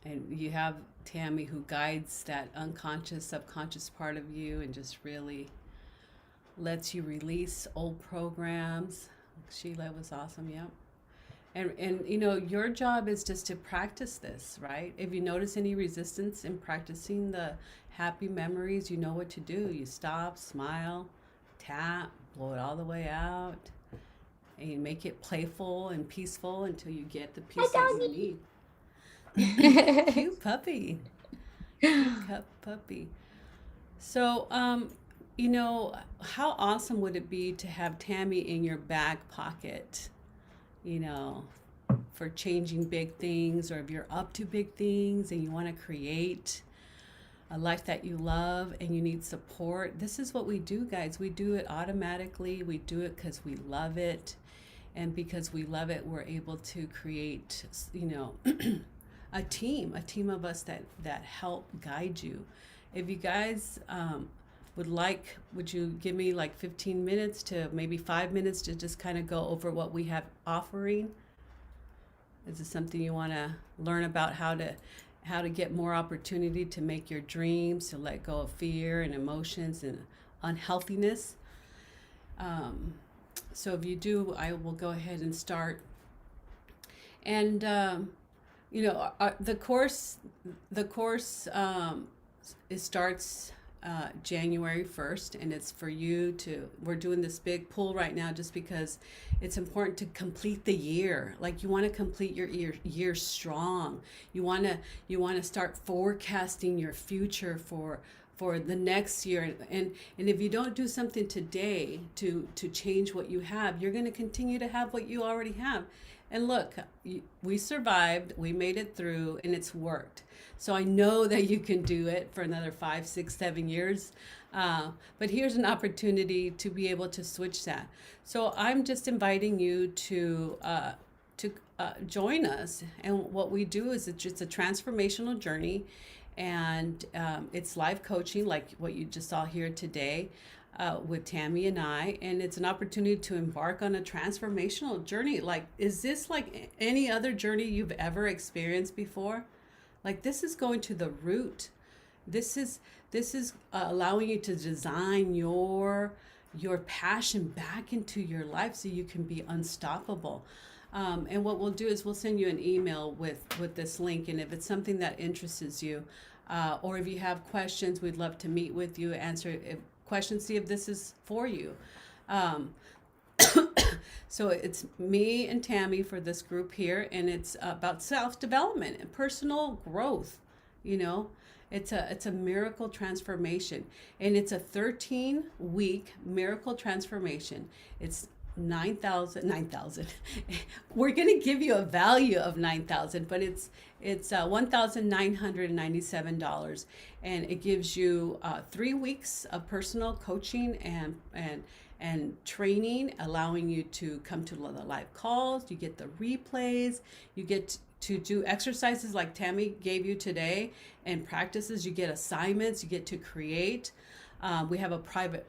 S2: And you have Tammy who guides that unconscious, subconscious part of you and just really lets you release old programs. Sheila was awesome. Yep. And you know, your job is just to practice this, right? If you notice any resistance in practicing the happy memories, you know what to do. You stop, smile, tap, blow it all the way out, and you make it playful and peaceful until you get the peace that you need. Cute puppy. Cute puppy. So, you know, how awesome would it be to have Tammy in your back pocket, you know, for changing big things, or if you're up to big things and you want to create a life that you love and you need support. This is what we do, guys. We do it automatically. We do it because we love it. And because we love it, we're able to create, you know, a team of us that help guide you. If you guys would you give me like 15 minutes to maybe 5 minutes to just kind of go over what we have offering? Is this something you want to learn about, how to get more opportunity to make your dreams, to let go of fear and emotions and unhealthiness? So if you do, I will go ahead and start. And you know, the course it starts January 1st, and it's for you to, we're doing this big pull right now just because it's important to complete the year. Like, you want to complete your year strong. You want to start forecasting your future for the next year. And if you don't do something today to change what you have, you're going to continue to have what you already have. And look, we survived, we made it through, and it's worked. So I know that you can do it for another 5, 6, 7 years. But here's an opportunity to be able to switch that. So I'm just inviting you to join us. And what we do is it's just a transformational journey. And it's live coaching, like what you just saw here today. With Tammy and I, and it's an opportunity to embark on a transformational journey. Like, is this like any other journey you've ever experienced before? Like, this is going to the root. This is allowing you to design your passion back into your life so you can be unstoppable. And what we'll do is we'll send you an email with this link, and if it's something that interests you, or if you have questions, we'd love to meet with you, answer questions, see if this is for you. So it's me and Tammy for this group here, and it's about self-development and personal growth. You know, it's a miracle transformation, and it's a 13-week miracle transformation. It's 9,000. We're going to give you a value of 9,000, but it's $1,997, and it gives you 3 weeks of personal coaching and and training, allowing you to come to the live calls. You get the replays. You get to do exercises like Tammy gave you today, and practices. You get assignments. You get to create. We have a private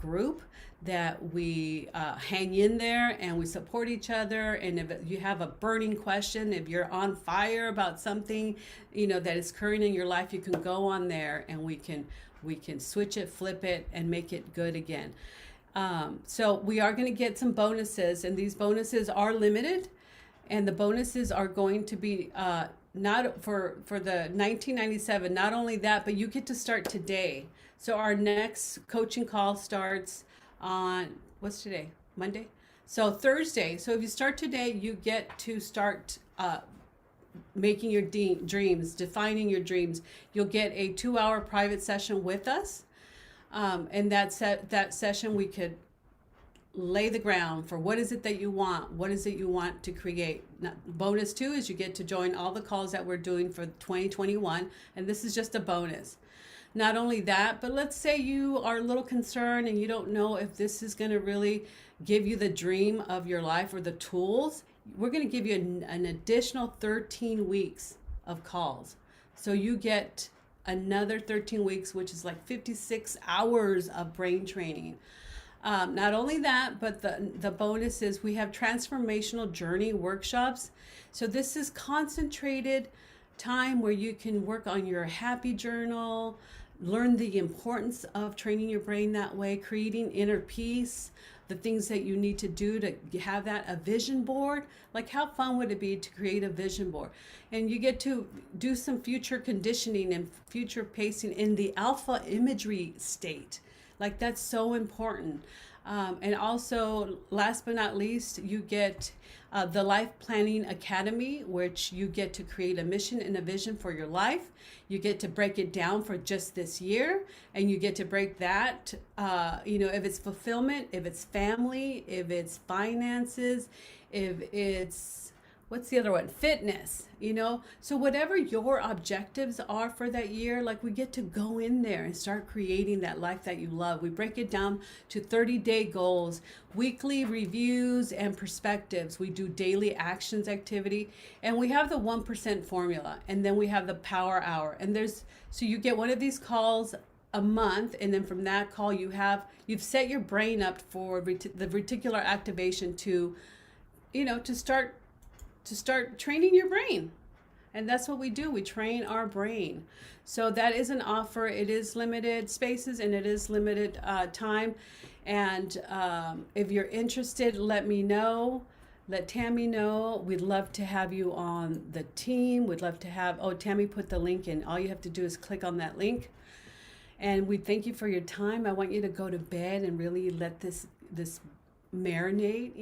S2: group that we hang in there, and we support each other. And if you have a burning question, if you're on fire about something, that is current in your life, you can go on there, and we can switch it, flip it, and make it good again. So we are going to get some bonuses, and these bonuses are limited, and the bonuses are going to be not for the 1997. Not only that, but you get to start today. So our next coaching call starts on, what's today? Monday? So Thursday. So if you start today, you get to start making your dreams, defining your dreams. You'll get a 2-hour private session with us. And that session, we could lay the ground for what is it that you want? What is it you want to create? Now, bonus 2 is you get to join all the calls that we're doing for 2021. And this is just a bonus. Not only that, but let's say you are a little concerned and you don't know if this is going to really give you the dream of your life or the tools. We're going to give you an additional 13 weeks of calls. So you get another 13 weeks, which is like 56 hours of brain training. Not only that, but the bonus is we have transformational journey workshops. So this is concentrated time where you can work on your happy journal, learn the importance of training your brain that way, creating inner peace, the things that you need to do to have that, a vision board. Like, how fun would it be to create a vision board? And you get to do some future conditioning and future pacing in the alpha imagery state. Like, that's so important. And also, last but not least, you get the Life Planning Academy, which you get to create a mission and a vision for your life. You get to break it down for just this year, and you get to break that, if it's fulfillment, if it's family, if it's finances, if it's, what's the other one? Fitness, So whatever your objectives are for that year, like, we get to go in there and start creating that life that you love. We break it down to 30-day goals, weekly reviews and perspectives. We do daily actions activity, and we have the 1% formula, and then we have the power hour. And so you get one of these calls a month, and then from that call you've set your brain up for the reticular activation to start training your brain. And that's what we do. We train our brain. So that is an offer. It is limited spaces, and it is limited time. And if you're interested, let me know. Let Tammy know. We'd love to have you on the team. We'd love to have, Tammy put the link in. All you have to do is click on that link. And we thank you for your time. I want you to go to bed and really let this marinate,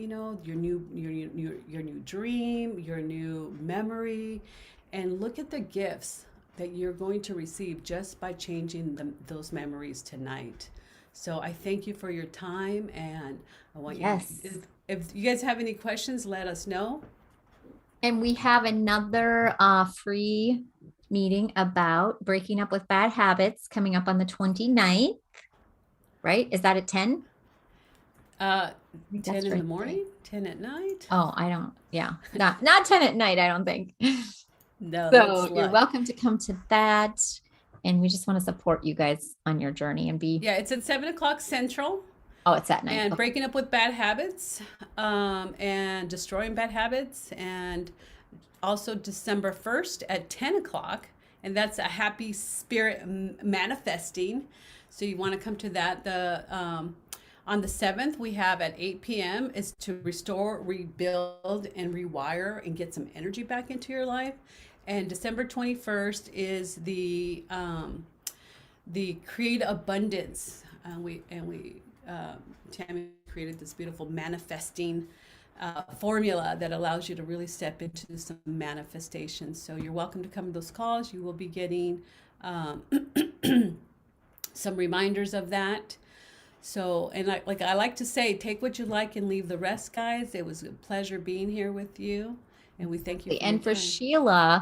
S2: your new dream, your new memory, and look at the gifts that you're going to receive just by changing those memories tonight. So I thank you for your time, and I want
S1: Yes.
S2: you, if you guys have any questions, let us know.
S1: And we have another free meeting about breaking up with bad habits coming up on the 29th, right? Is that at 10?
S2: Uh,
S1: think
S2: 10
S1: that's
S2: in the
S1: right.
S2: morning, 10 at night.
S1: Oh, I don't, yeah, not 10 at night, I don't think.
S2: No,
S1: So
S2: that's
S1: you're
S2: lunch.
S1: welcome to come to that. And we just want to support you guys on your journey and be,
S2: Yeah, it's at 7:00 Central.
S1: oh, it's at night.
S2: And
S1: Okay.
S2: breaking up with bad habits, and destroying bad habits, and also December 1st at 10 o'clock, and that's a happy spirit manifesting. So you want to come to that. On the 7th, we have at 8 p.m. is to restore, rebuild, and rewire and get some energy back into your life. And December 21st is the create abundance. Tammy created this beautiful manifesting formula that allows you to really step into some manifestation. So you're welcome to come to those calls. You will be getting some reminders of that. So, and I like to say, take what you like and leave the rest, guys. It was a pleasure being here with you, and we thank you.
S1: And for
S2: your time.
S1: Sheila,